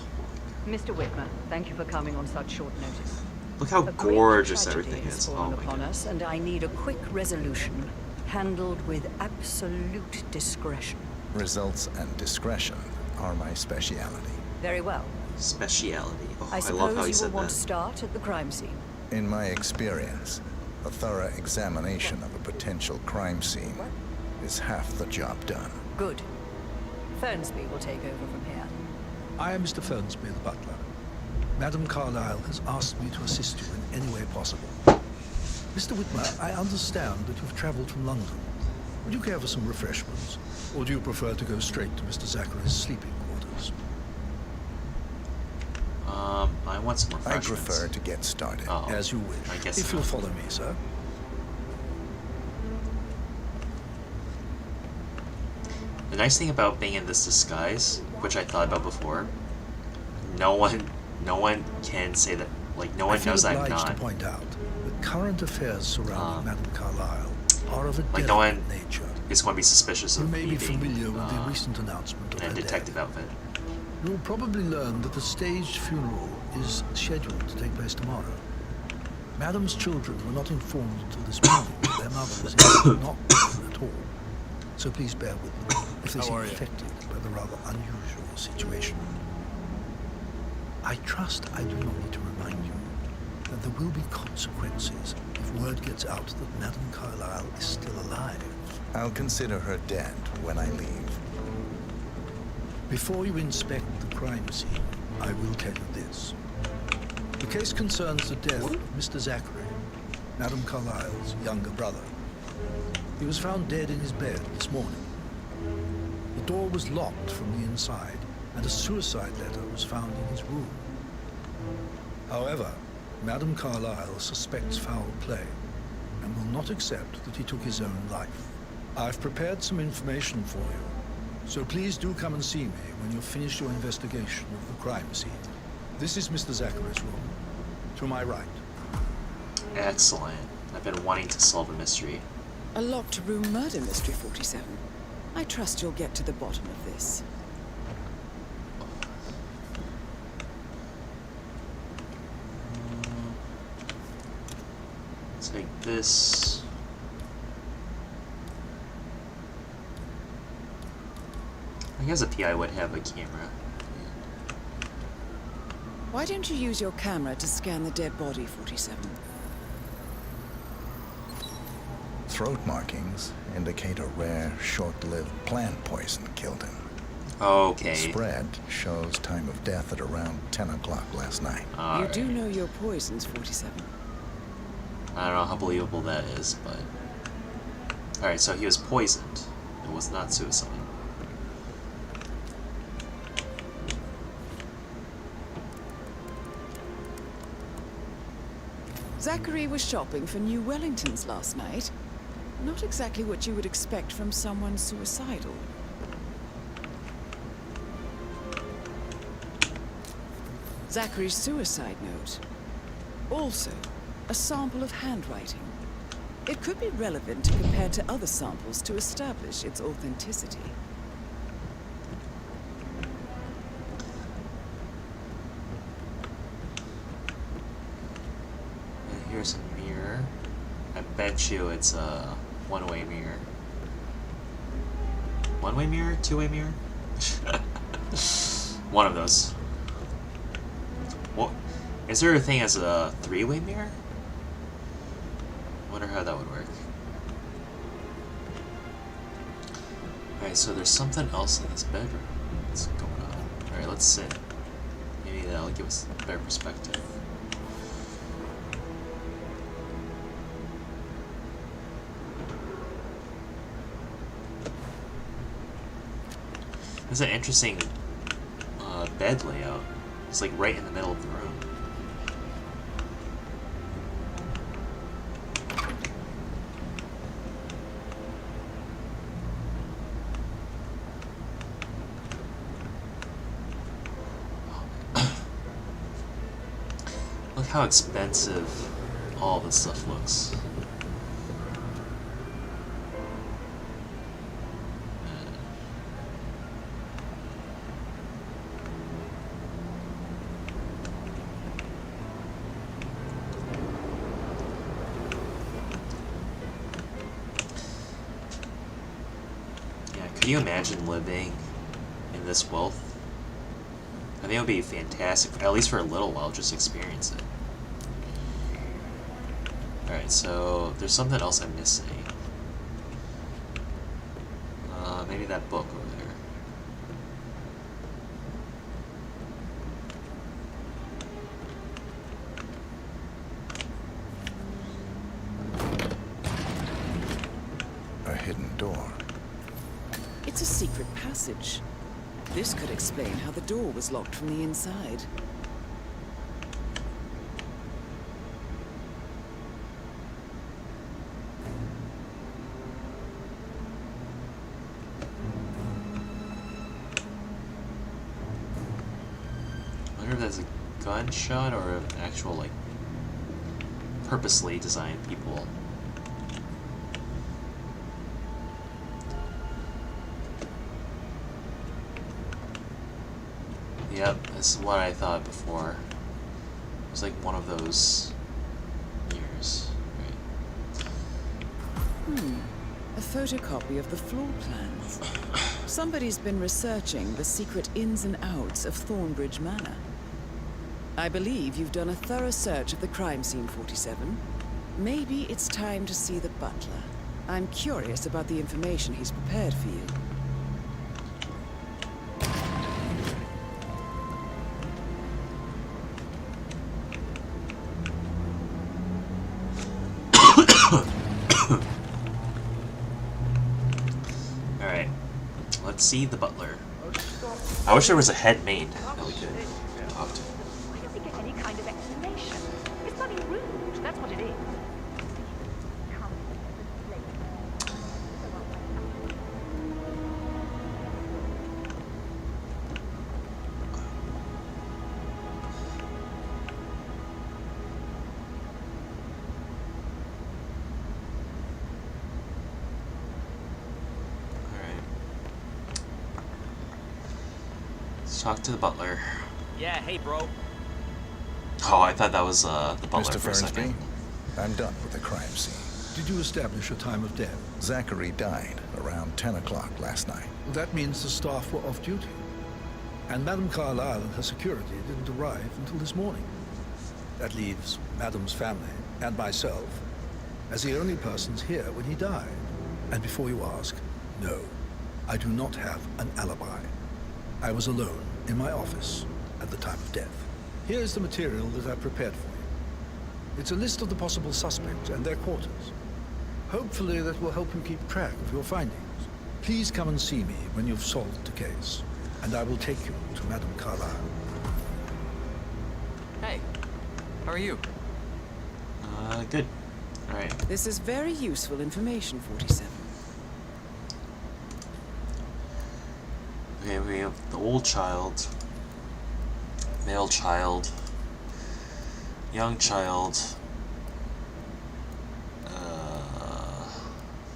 Mr. Whitmer, thank you for coming on such short notice. Look how A great gorgeous tragedy everything has is. fallen Oh my upon god. us, and I need a quick resolution, handled with absolute discretion. Results and discretion are my speciality. Very well. Speciality. Oh, I I love how suppose he you will said want that. to start at the crime scene. In my experience, a thorough examination of a potential crime scene is half the job done. Good. Fernsby will take over from here. I am Mr. Fernsby, the butler. Madame Carlyle has asked me to assist you in any way possible. Mr. Whitmer, I understand that you've traveled from London. Would you care for some refreshments? Or do you prefer to go straight to Mr. Zachary's sleeping quarters? I want some I refreshments. prefer to get started. Oh, As you wish. I guess If so. you'll follow me, sir. The nice thing about being in this disguise, which I thought about before, no one can say that, like, no one knows I I'm feel obliged not. to point out that current affairs surrounding Madame Carlyle are of a Like, no one delicate nature. is going to be suspicious You of may me be being familiar with the recent announcement of in a her death. detective outfit. You'll probably learn that the staged funeral is scheduled to take place tomorrow. Madame's children were not informed until this morning that their mother was not well at all. So please bear with them if they seem affected by the rather unusual situation. I trust I do not need to remind you that there will be consequences if word gets out that Madame Carlyle is still alive. I'll consider her dead when I leave. Before you inspect the crime scene, I will tell you this. The case concerns the death of Mr. Zachary, Madame Carlyle's younger brother. He was found dead in his bed this morning. The door was locked from the inside, and a suicide letter was found in his room. However, Madame Carlyle suspects foul play and will not accept that he took his own life. I've prepared some information for you, so please do come and see me when you've finished your investigation of the crime scene. This is Mr. Zachary's room. To my right. Excellent. I've been wanting to solve a mystery. A locked room murder mystery, 47. I trust you'll get to the bottom of this. Take this. I guess a PI would have a camera. Why don't you use your camera to scan the dead body, 47? Throat markings indicate a rare, short-lived plant poison killed him. Okay. Spread shows time of death at around 10 o'clock last night. You do know your poisons, 47. I don't know how believable that is, but... Alright, so he was poisoned. It was not suicide. Zachary was shopping for new Wellingtons last night. Not exactly what you would expect from someone suicidal. Zachary's suicide note. Also, a sample of handwriting. It could be relevant to compare to other samples to establish its authenticity. And here's a mirror. I bet you it's a one-way mirror. One-way mirror? Two-way mirror? One of those. Well, Is there a thing as a three-way mirror? Wonder how that would work. Alright, so there's something else in this bedroom. What's going on? Alright, let's sit. Maybe that'll give us a better perspective. It's an interesting bed layout. It's like right in the middle of the room. Look how expensive all this stuff looks. Can you imagine living in this wealth? I think it would be fantastic, at least for a little while, just experience it. Alright, so there's something else I'm missing. Maybe that book over there. A hidden door. It's a secret passage. This could explain how the door was locked from the inside. I wonder if that's a gunshot or an actual, like, purposely designed people. Yep, this is what I thought before. It was like one of those mirrors, right? A photocopy of the floor plans. Somebody's been researching the secret ins and outs of Thornbridge Manor. I believe you've done a thorough search of the crime scene, 47. Maybe it's time to see the butler. I'm curious about the information he's prepared for you. Alright, let's see the butler. I wish there was a head maid that we could talk to. Why don't we get any kind of explanation? It's bloody rude, that's what it is. Let's talk to the butler. Yeah, hey, bro. Oh, I thought that was the butler Mr. for a second. Fernsby, I'm done with the crime scene. Did you establish a time of death? Zachary died around 10 o'clock last night. That means the staff were off duty. And Madame Carlyle and her security didn't arrive until this morning. That leaves Madame's family and myself as the only persons here when he died. And before you ask, no, I do not have an alibi. I was alone in my office at the time of death. Here is the material that I prepared for you. It's a list of the possible suspects and their quarters. Hopefully that will help you keep track of your findings. Please come and see me when you've solved the case, and I will take you to Madame Carlyle. Hey, how are you? Good. Alright. This is very useful information, 47. Okay, we have the old child, male child, young child,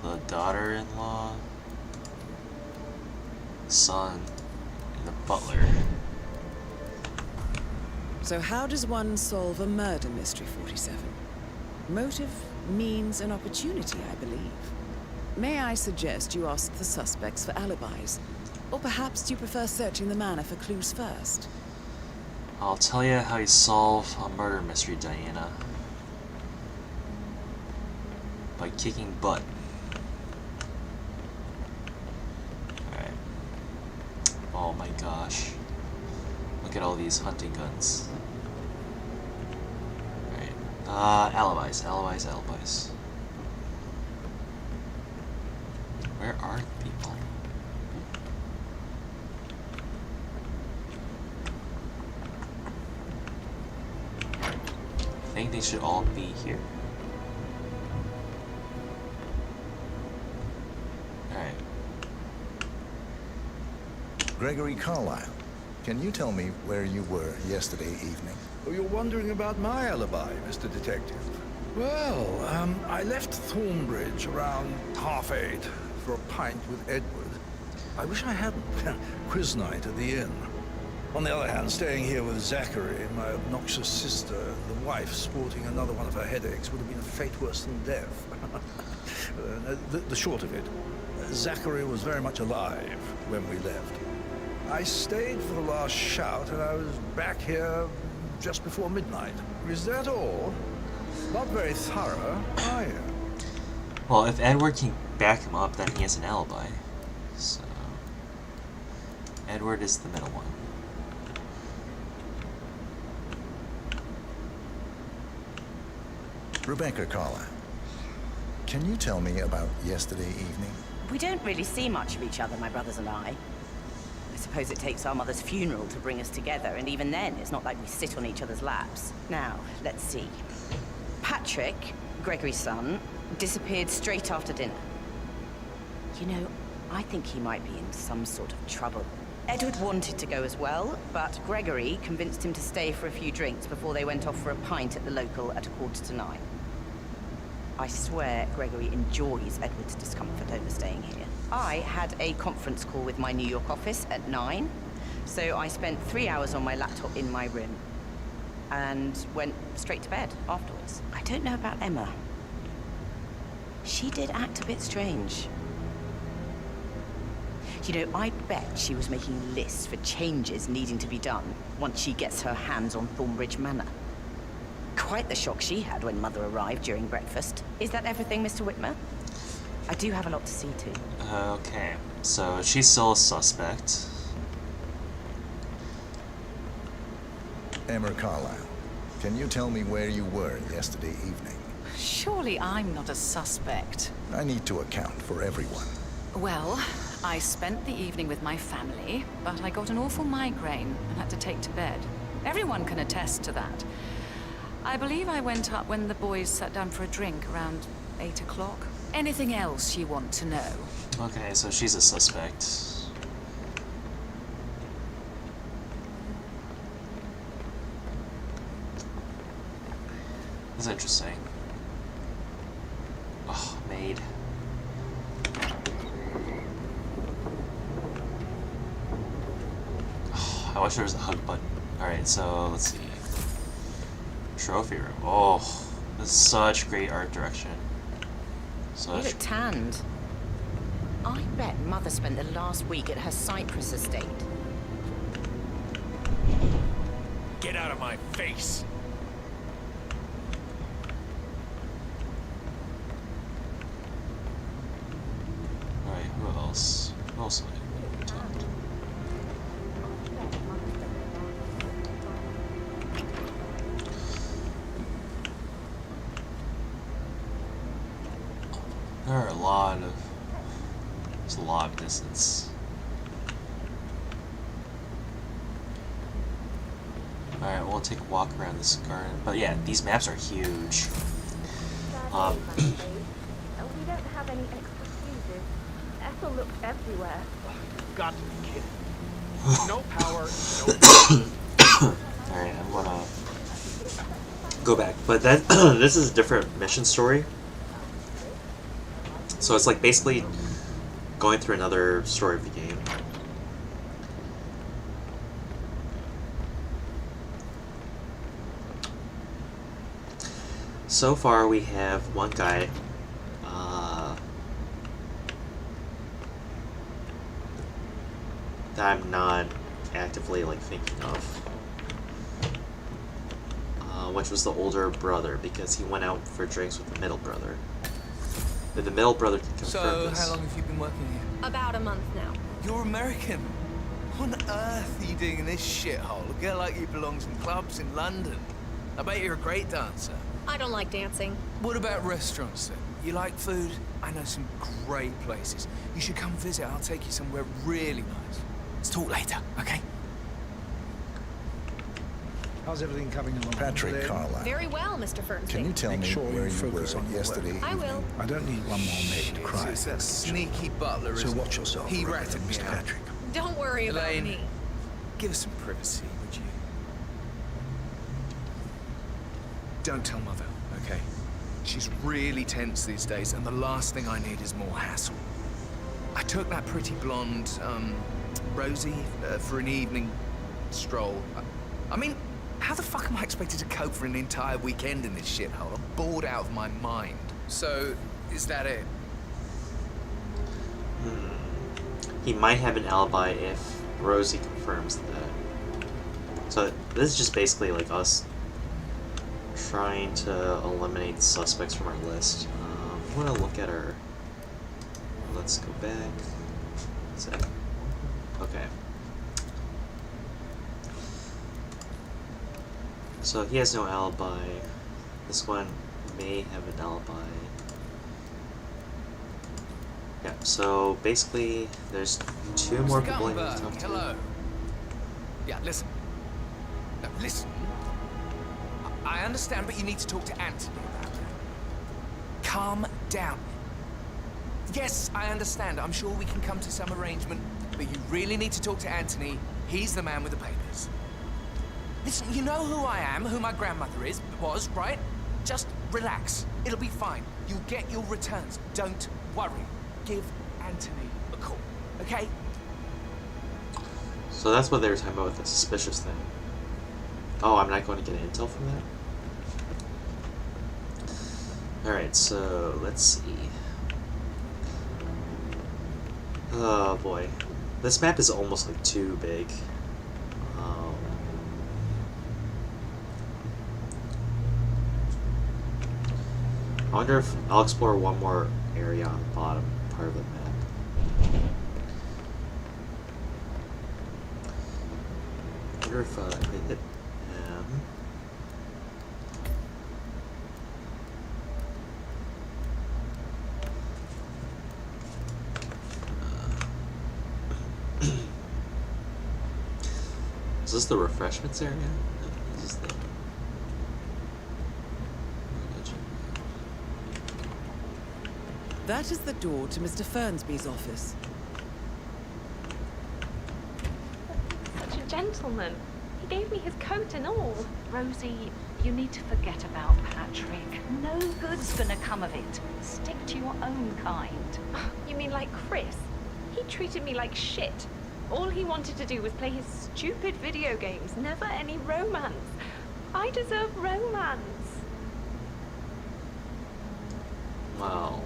the daughter-in-law, son, and the butler. So how does one solve a murder mystery, 47? Motive, means, and opportunity, I believe. May I suggest you ask the suspects for alibis? Or perhaps you prefer searching the manor for clues first? I'll tell you how you solve a murder mystery, Diana. By kicking butt. Alright. Oh my gosh. Look at all these hunting guns. Alright. Alibis. Where are the people? I think they should all be here. Alright. Gregory Carlyle, can you tell me where you were yesterday evening? Oh, you're wondering about my alibi, Mr. Detective. Well, I left Thornbridge around 8:30 for a pint with Edward. I wish I hadn't. Quiz night at the inn. On the other hand, staying here with Zachary, my obnoxious sister, and the wife sporting another one of her headaches would have been a fate worse than death. The short of it, Zachary was very much alive when we left. I stayed for the last shout, and I was back here just before midnight. Is that all? Not very thorough, are you? Well, if Edward can back him up, then he has an alibi. So, Edward is the middle one. Rebecca Carlyle, can you tell me about yesterday evening? We don't really see much of each other, my brothers and I. I suppose it takes our mother's funeral to bring us together, and even then, it's not like we sit on each other's laps. Now, let's see. Patrick, Gregory's son, disappeared straight after dinner. You know, I think he might be in some sort of trouble. Edward wanted to go as well, but Gregory convinced him to stay for a few drinks before they went off for a pint at the local at 9:15. I swear Gregory enjoys Edward's discomfort over staying here. I had a conference call with my New York office at 9, so I spent 3 hours on my laptop in my room and went straight to bed afterwards. I don't know about Emma. She did act a bit strange. You know, I bet she was making lists for changes needing to be done once she gets her hands on Thornbridge Manor. Quite the shock she had when Mother arrived during breakfast. Is that everything, Mr. Whitmer? I do have a lot to see to. Okay, so she's still a suspect. Emma Carlyle, can you tell me where you were yesterday evening? Surely I'm not a suspect. I need to account for everyone. Well, I spent the evening with my family, but I got an awful migraine and had to take to bed. Everyone can attest to that. I believe I went up when the boys sat down for a drink around 8 o'clock. Anything else you want to know? Okay, so she's a suspect. That's interesting. Oh, maid. Oh, I wish there was a hug button. Alright, so let's see. Trophy room. Oh, this is such great art direction. You look tanned. I bet Mother spent the last week at her Cyprus estate. Get out of my face! Alright, who else? Who else have I talked to? There are there's a lot of distance. Alright, we'll take a walk around this garden. But yeah, these maps are huge. We don't have any extra fuses. Ethel looks everywhere. Got to be kidding. No power, no... Alright, I'm gonna go back. But then, this is a different mission story. So it's like basically going through another story of the game. So far we have one guy that I'm not actively like thinking of. which was the older brother, because he went out for drinks with the middle brother. But the middle brother can confirm So, this. how long have you been working here? About a month now. You're American. What on earth are you doing in this shithole? A girl like you belongs in clubs in London. I bet you're a great dancer. I don't like dancing. What about restaurants then? You like food? I know some great places. You should come visit. I'll take you somewhere really nice. Let's talk later, okay? How's everything coming along? Patrick Carlisle. Very well, Mr. Ferguson. Can you tell Make me sure where you you were focus on your yesterday work. I will. evening? I don't need one more maid to cry. It's that sneaky butler, So isn't watch it? yourself. He rather ratted than me Mr. out. Patrick. Don't worry about Elaine, me. give us some privacy, would you? Don't tell Mother, okay? She's really tense these days, and the last thing I need is more hassle. I took that pretty blonde, Rosie, for an evening stroll. I mean, how the fuck am I expected to cope for an entire weekend in this shithole? I'm bored out of my mind. So, is that it? He might have an alibi if Rosie confirms that. So this is just basically like us trying to eliminate suspects from our list. I want to look at our... Let's go back. Okay. So he has no alibi. This one may have an alibi. Yeah, so basically there's two more people I need to talk to. Hello. Yeah, listen. No, listen. I understand, but you need to talk to Anthony about that. Calm down. Yes, I understand. I'm sure we can come to some arrangement, but you really need to talk to Anthony. He's the man with the papers. Listen, you know who I am, who my grandmother was, right? Just relax. It'll be fine. You'll get your returns. Don't worry. Give Anthony a call, okay? So that's what they were talking about with the suspicious thing. Oh, I'm not going to get intel from that? Alright, so let's see. Oh boy. This map is almost like too big. I wonder if I'll explore one more area on the bottom part of the map. I wonder if I hit M. Is this the refreshments area? No, this is the... That is the door to Mr. Fernsby's office. Such a gentleman. He gave me his coat and all. Rosie, you need to forget about Patrick. No good's gonna come of it. Stick to your own kind. You mean like Chris? He treated me like shit. All he wanted to do was play his stupid video games, never any romance. I deserve romance. Wow.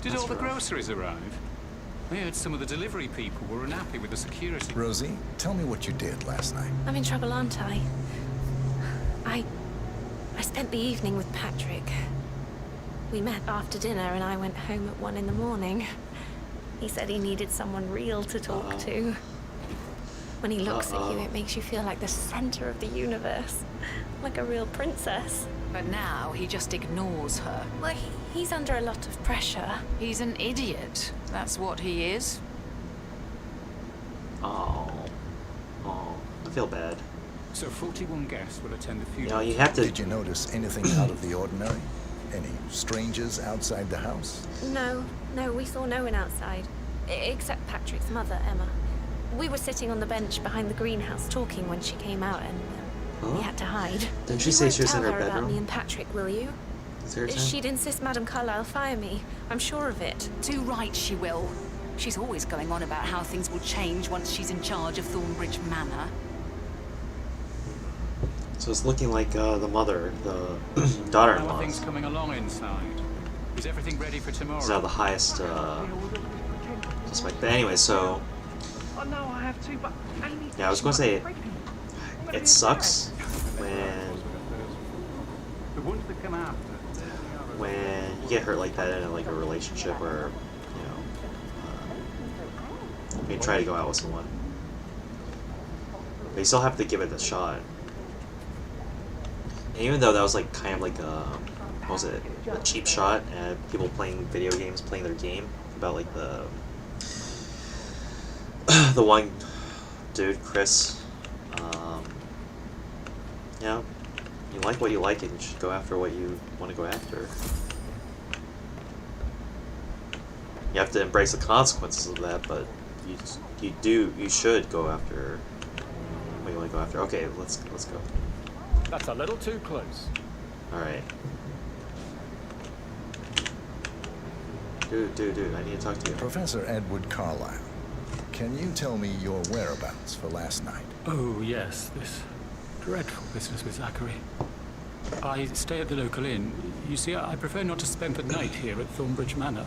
Did all the groceries arrive? I heard some of the delivery people were unhappy with the security. Rosie, tell me what you did last night. I'm in trouble, aren't I? I spent the evening with Patrick. We met after dinner and I went home at 1 in the morning. He said he needed someone real to talk to. When he looks at you, it makes you feel like the center of the universe. Like a real princess. But now he just ignores her. Well, he's under a lot of pressure. He's an idiot. That's what he is. Oh. Oh. I feel bad. So 41 guests will attend the funeral. You know, you have to... Did you notice anything out of the ordinary? Any strangers outside the house? No, we saw no one outside. Except Patrick's mother, Emma. We were sitting on the bench behind the greenhouse talking when she came out and we had to hide. Didn't she say she was in her You won't tell her about me bedroom? and Patrick, will you? Seriously? She'd insist Madame Carlisle fire me. I'm sure of it. Too right she will. She's always going on about how things will change once she's in charge of Thornbridge Manor. So it's looking like the mother, the How daughter-in-law, are things coming along inside? Is everything ready for tomorrow? is now the highest suspect. But anyway, so I know I have to, but Amy... yeah, I was going to say it sucks when you get hurt like that in like a relationship or you try to go out with someone, but you still have to give it a shot. And even though that was like kind of like what was it, a cheap shot at people playing video games, playing their game about like the one dude, Chris. You know, you like what you like and you should go after what you want to go after. You have to embrace the consequences of that, but you should go after what you want to go after. Okay, let's go. That's a little too close. All right. Dude, I need to talk to you. Professor Edward Carlyle, can you tell me your whereabouts for last night? Oh, yes, this dreadful business with Zachary. I stay at the local inn. You see, I prefer not to spend the night here at Thornbridge Manor.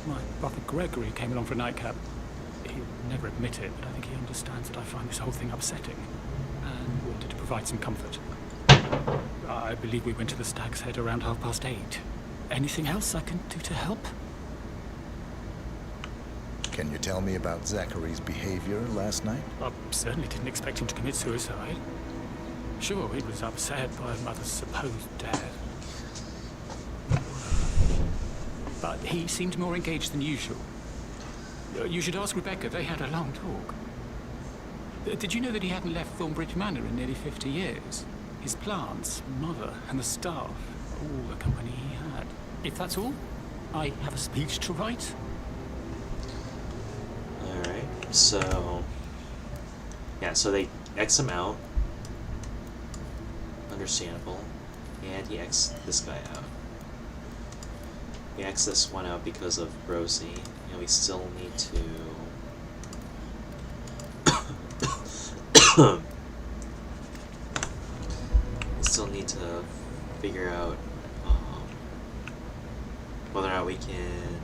My brother Gregory came along for a nightcap. He'll never admit it, but I think he understands that I find this whole thing upsetting and wanted to provide some comfort. I believe we went to the Stag's Head around 8:30. Anything else I can do to help? Can you tell me about Zachary's behavior last night? I certainly didn't expect him to commit suicide. Sure, he was upset by his mother's supposed death. But he seemed more engaged than usual. You should ask Rebecca, they had a long talk. Did you know that he hadn't left Thornbridge Manor in nearly 50 years? His plants, mother, and the staff, all the company he had. If that's all, I have a speech to write. Alright, so... yeah, so they X him out. Understandable. And he X this guy out. We X this one out because of Rosie, and we still need to... we still need to figure out whether or not we can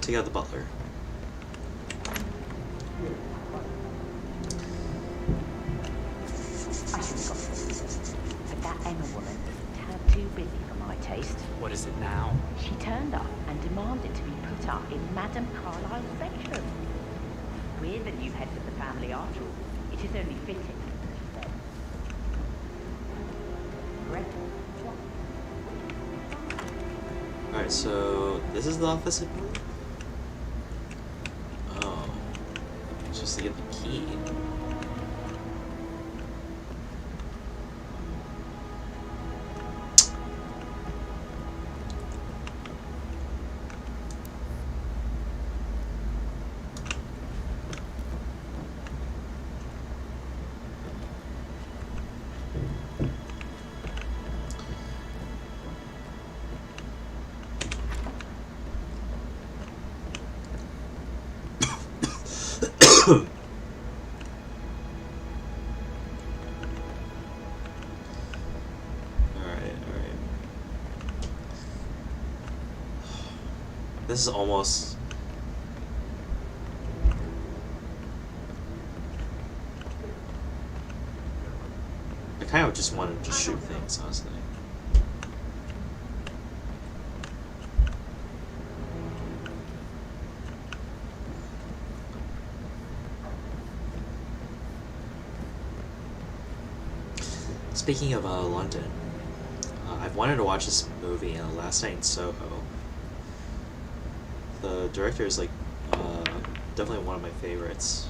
take out the butler. I should have got this. But that Emma woman is a tad too busy for my taste. What is it now? She turned up and demanded to be put up in Madame Carlyle's section. We're the new heads of the family after all. It is only fitting, she said. Alright, so this is the office, I believe? Oh. It's just to get the key. This is almost... I kind of just want to just shoot things, honestly. Speaking of London, I've wanted to watch this movie Last Night in Soho. The director is like definitely one of my favorites.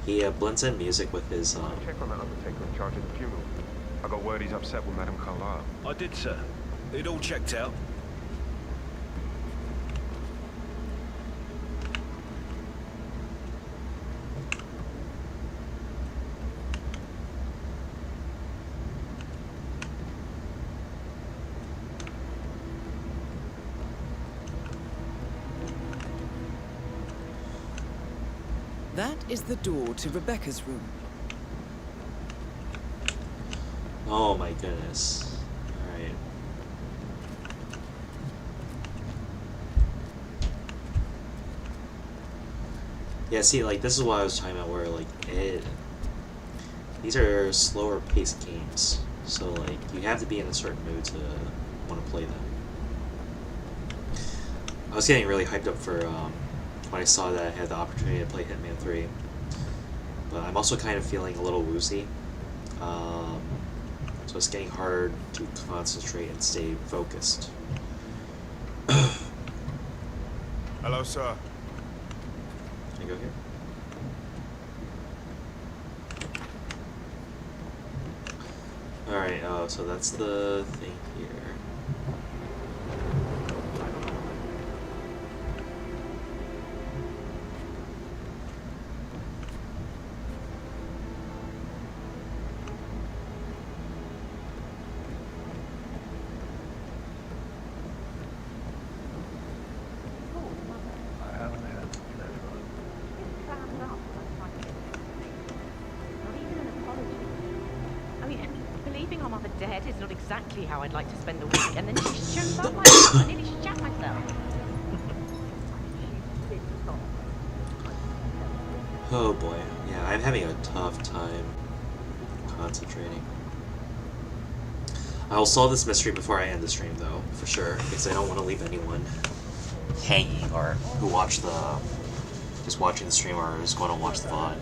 He blends in music with his Check on that undertaker in charge of the funeral. I got word he's upset with Madame Carlyle. I did, sir. It all checked out. That is the door to Rebecca's room. Oh my goodness. Alright. Yeah, see, like, this is what I was talking about, where, like, these are slower paced games, so like you have to be in a certain mood to want to play them. I was getting really hyped up for when I saw that I had the opportunity to play Hitman 3, but I'm also kind of feeling a little woozy, so it's getting hard to concentrate and stay focused. Hello, sir. Can I go here? Alright, so that's the thing here. Dead is not exactly how I'd like to spend the week, and then she shows up like that. I nearly shat myself. Oh boy, yeah, I'm having a tough time concentrating. I will solve this mystery before I end the stream, though, for sure, because I don't want to leave anyone hanging or who watch the just watching the stream or is going to watch the VOD.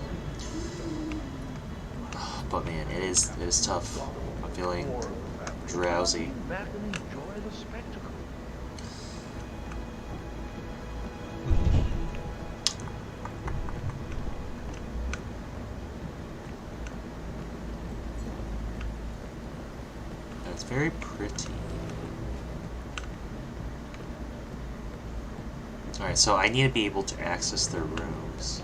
But man, it is tough. I'm feeling drowsy. That's very pretty. Alright, so I need to be able to access their rooms.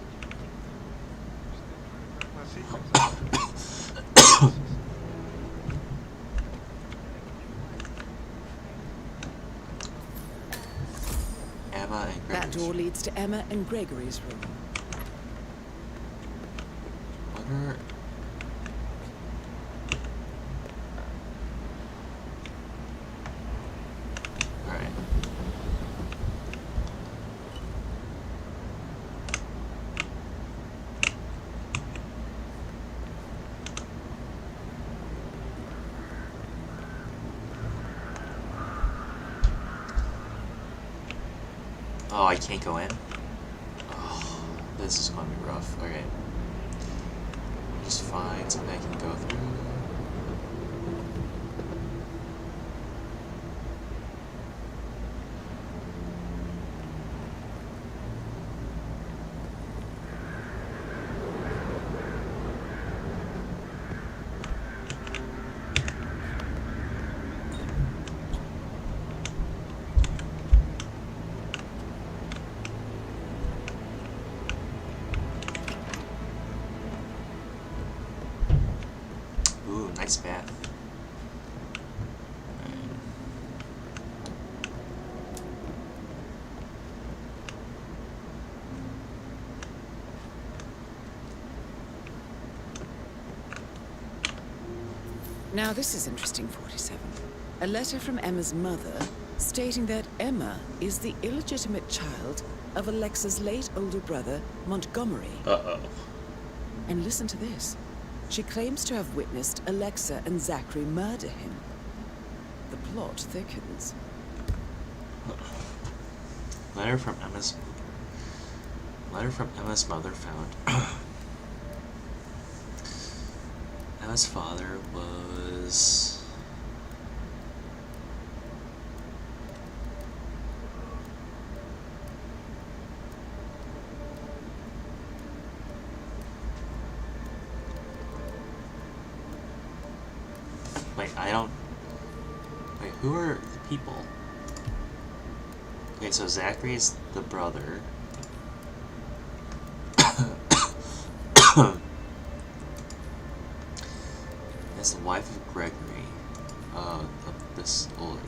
Emma and That door leads to Emma and Gregory's room. What are... Alright. Oh, I can't go in? Oh, this is going to be rough. Okay. Just find something I can go through. Ooh, nice bath. Now this is interesting, 47. A letter from Emma's mother stating that Emma is the illegitimate child of Alexa's late older brother, Montgomery. Uh-oh. And listen to this. She claims to have witnessed Alexa and Zachary murder him. The plot thickens. Letter from Emma's mother found. Emma's father was... Wait, I don't... Wait, who are the people? Okay, so Zachary's the brother. That's the wife of Gregory. This older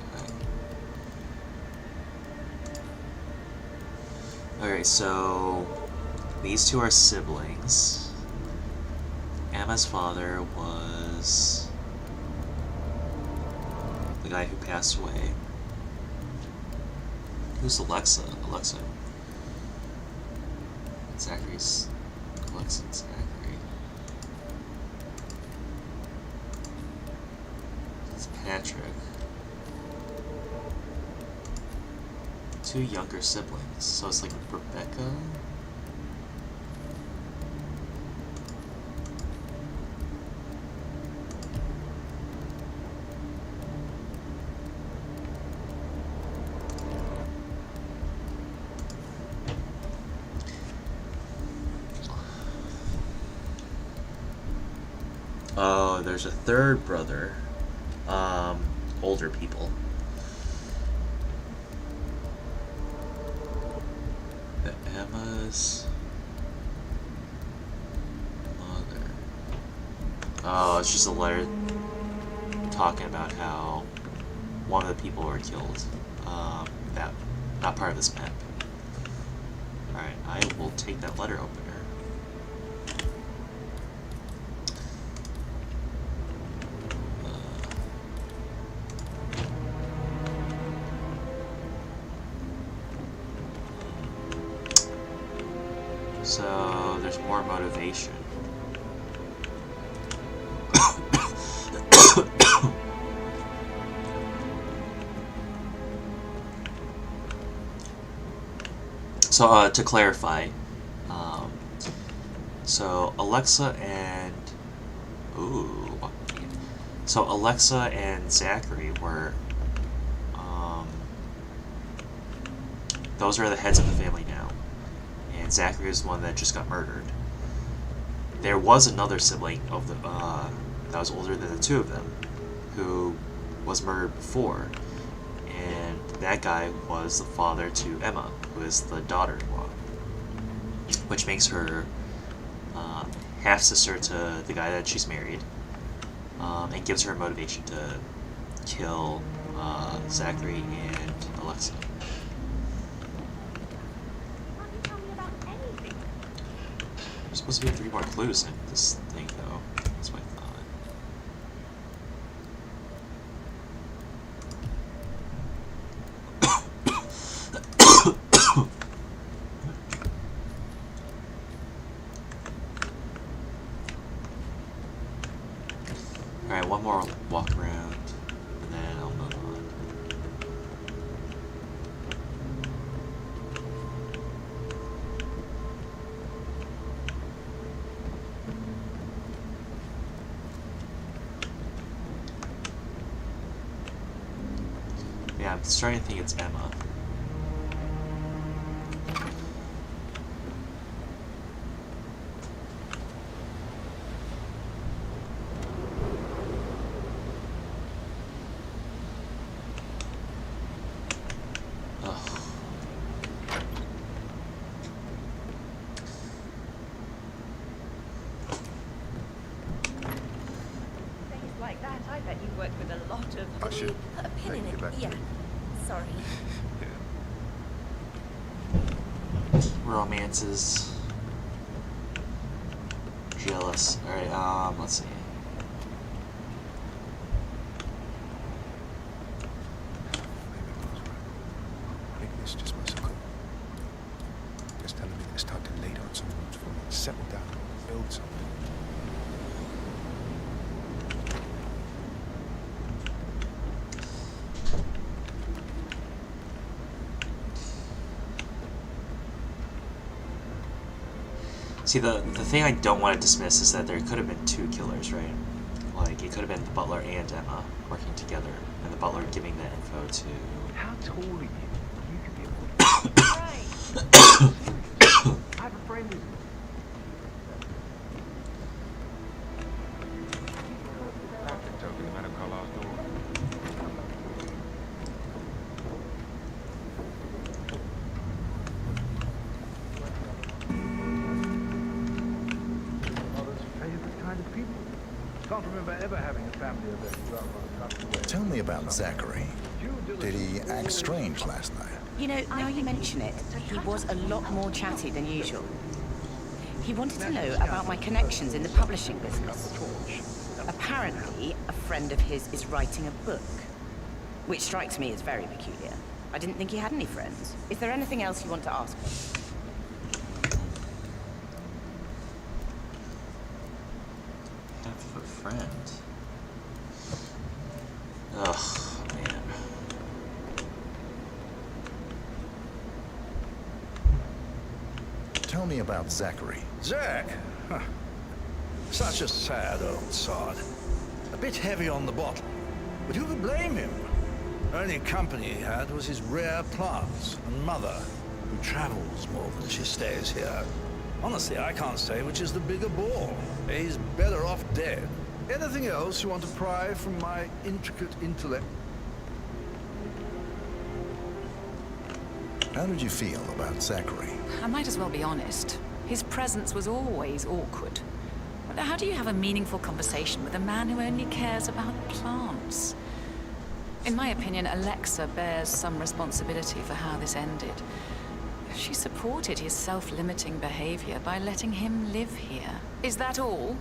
guy. Okay, so these two are siblings. Emma's father was the guy who passed away. Who's Alexa? Alexa. Zachary's... Alexa and Zachary. It's Patrick. 2 younger siblings, so it's like Rebecca. Oh, there's a third brother. Older people. Emma's mother. Oh, it's just a letter talking about how one of the people were killed. That not part of this map. Alright, I will take that letter opener. So there's more motivation. So to clarify, so Alexa and Zachary were those are the heads of the family now. And Zachary is the one that just got murdered. There was another sibling of the that was older than the two of them, who was murdered before, and that guy was the father to Emma, who is the daughter-in-law, which makes her half-sister to the guy that she's married, and gives her motivation to kill Zachary and Alexa. There's supposed to be 3 more clues in this thing, though. That's what I thought. Alright, one more walk around, and then I'll move on. Yeah, I'm starting to think it's Emma. Things like that, I bet you work with a lot of... I should Put a pin in take it. you back Yeah. to Sorry. Romances. Jealous. Alright, let's see. Maybe this just must have come. Just telling me it's time to lay down some roots for me, settle down, build something. See, the thing I don't want to dismiss is that there could have been 2 killers, right? Like, it could have been the butler and Emma working together, and the butler giving that info to... How tall are you? You could be a I have a friend who's... Patrick's opening Madame Carlisle's door. Mother's favorite kind of people. Can't remember ever having a family event without one tucked away. Tell me about Zachary. Did he act strange last night? You know, now you mention it, he was a lot more chatty than usual. He wanted to know about my connections in the publishing business. Apparently, a friend of his is writing a book, which strikes me as very peculiar. I didn't think he had any friends. Is there anything else you want to ask me? Have a friend. Ugh, man. Tell me about Zachary. Zack? Huh. Such a sad old sod. A bit heavy on the bottle. But who could blame him? Only company he had was his rare plants and mother, who travels more than she stays here. Honestly, I can't say which is the bigger bore. He's better off dead. Anything else you want to pry from my intricate intellect? How did you feel about Zachary? I might as well be honest. His presence was always awkward. But how do you have a meaningful conversation with a man who only cares about plants? In my opinion, Alexa bears some responsibility for how this ended. She supported his self-limiting behavior by letting him live here. Is that all?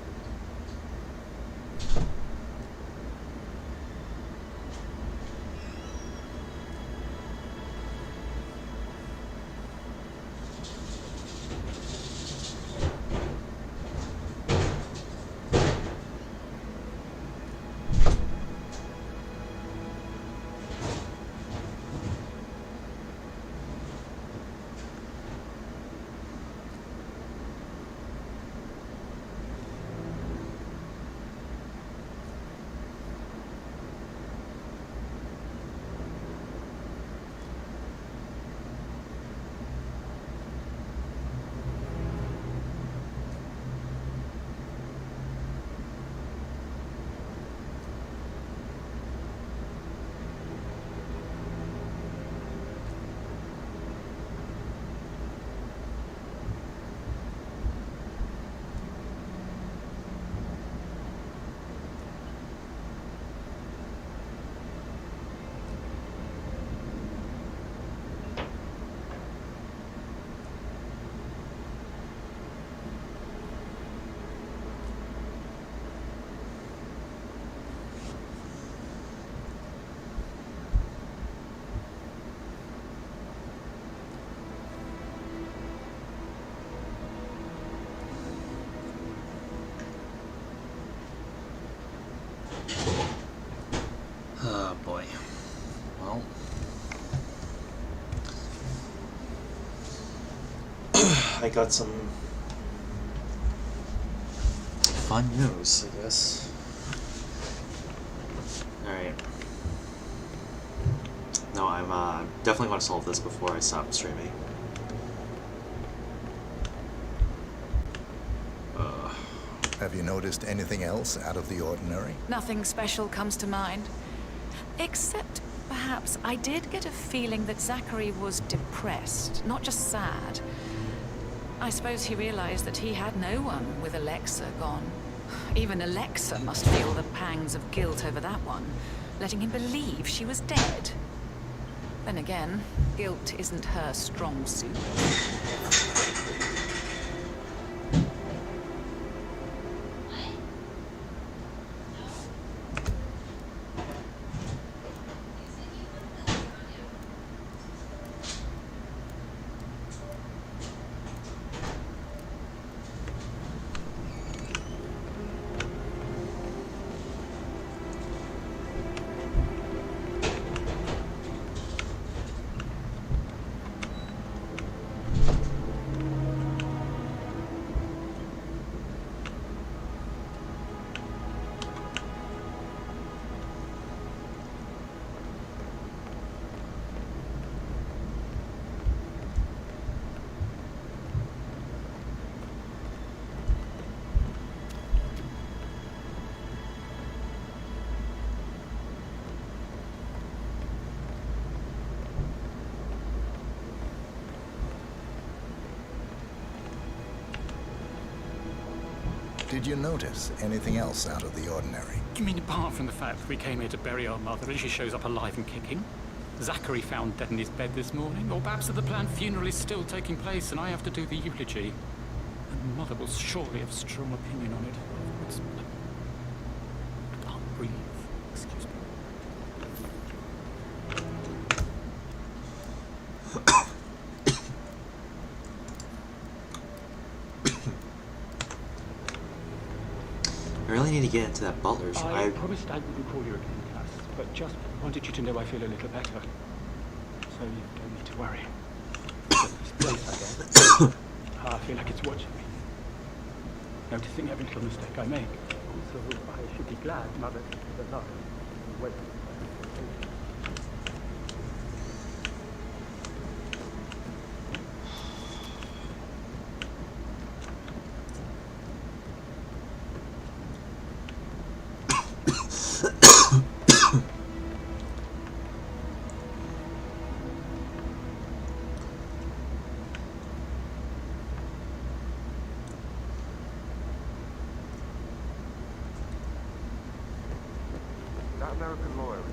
Oh boy. Well, I got some fun news, I guess. Alright. No, I'm definitely going to solve this before I stop streaming. Have you noticed anything else out of the ordinary? Nothing special comes to mind. Except, perhaps, I did get a feeling that Zachary was depressed, not just sad. I suppose he realized that he had no one with Alexa gone. Even Alexa must feel the pangs of guilt over that one, letting him believe she was dead. Then again, guilt isn't her strong suit. Did you notice anything else out of the ordinary? You mean apart from the fact that we came here to bury our mother and she shows up alive and kicking? Zachary found dead in his bed this morning? Or perhaps that the planned funeral is still taking place and I have to do the eulogy? And Mother will surely have a strong opinion on it. I can't breathe. Excuse me. I really need to get into that butler shop. I promised I wouldn't call you again, Cass. but just wanted you to know I feel a little better. So you don't need to worry. Just this place, I guess. I feel like it's watching me. Noticing every little mistake I make. So I should be glad Mother is alive. Wait. That American lawyer in the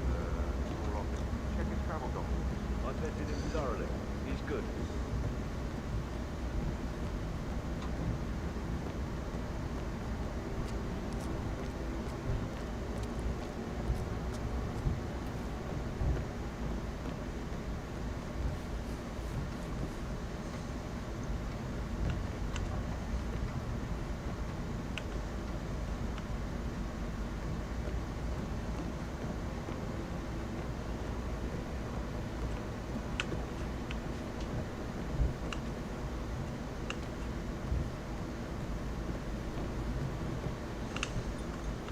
small office. Check his travel documents. I vetted him thoroughly. He's good.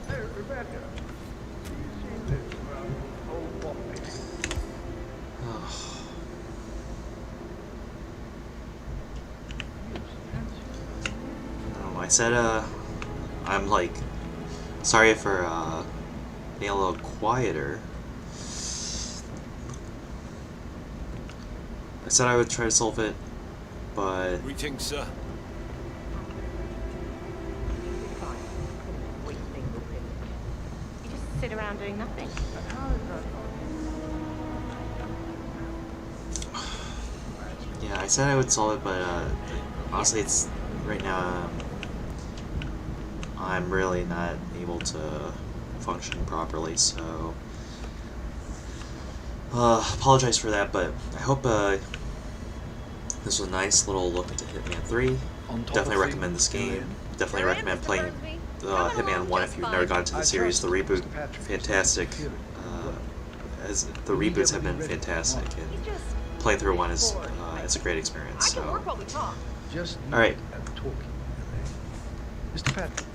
Hey, Rebecca. You seen this old Watley? Oh, I said, I'm like, sorry for, being a little quieter. I said I would try to solve it, but... Greetings, sir. You just sit around doing nothing. Yeah, I said I would solve it, but, honestly, it's... right now, I'm really not able to function properly, so... apologize for that, but I hope, this was a nice little look into Hitman 3. Definitely recommend this game. Definitely recommend playing Hitman 1 if you've never gotten to the series. The reboot, fantastic. As the reboots have been fantastic, and playing through 1 is it's a great experience. So, Work while we talk. Just all right. talking. Mr. Patrick,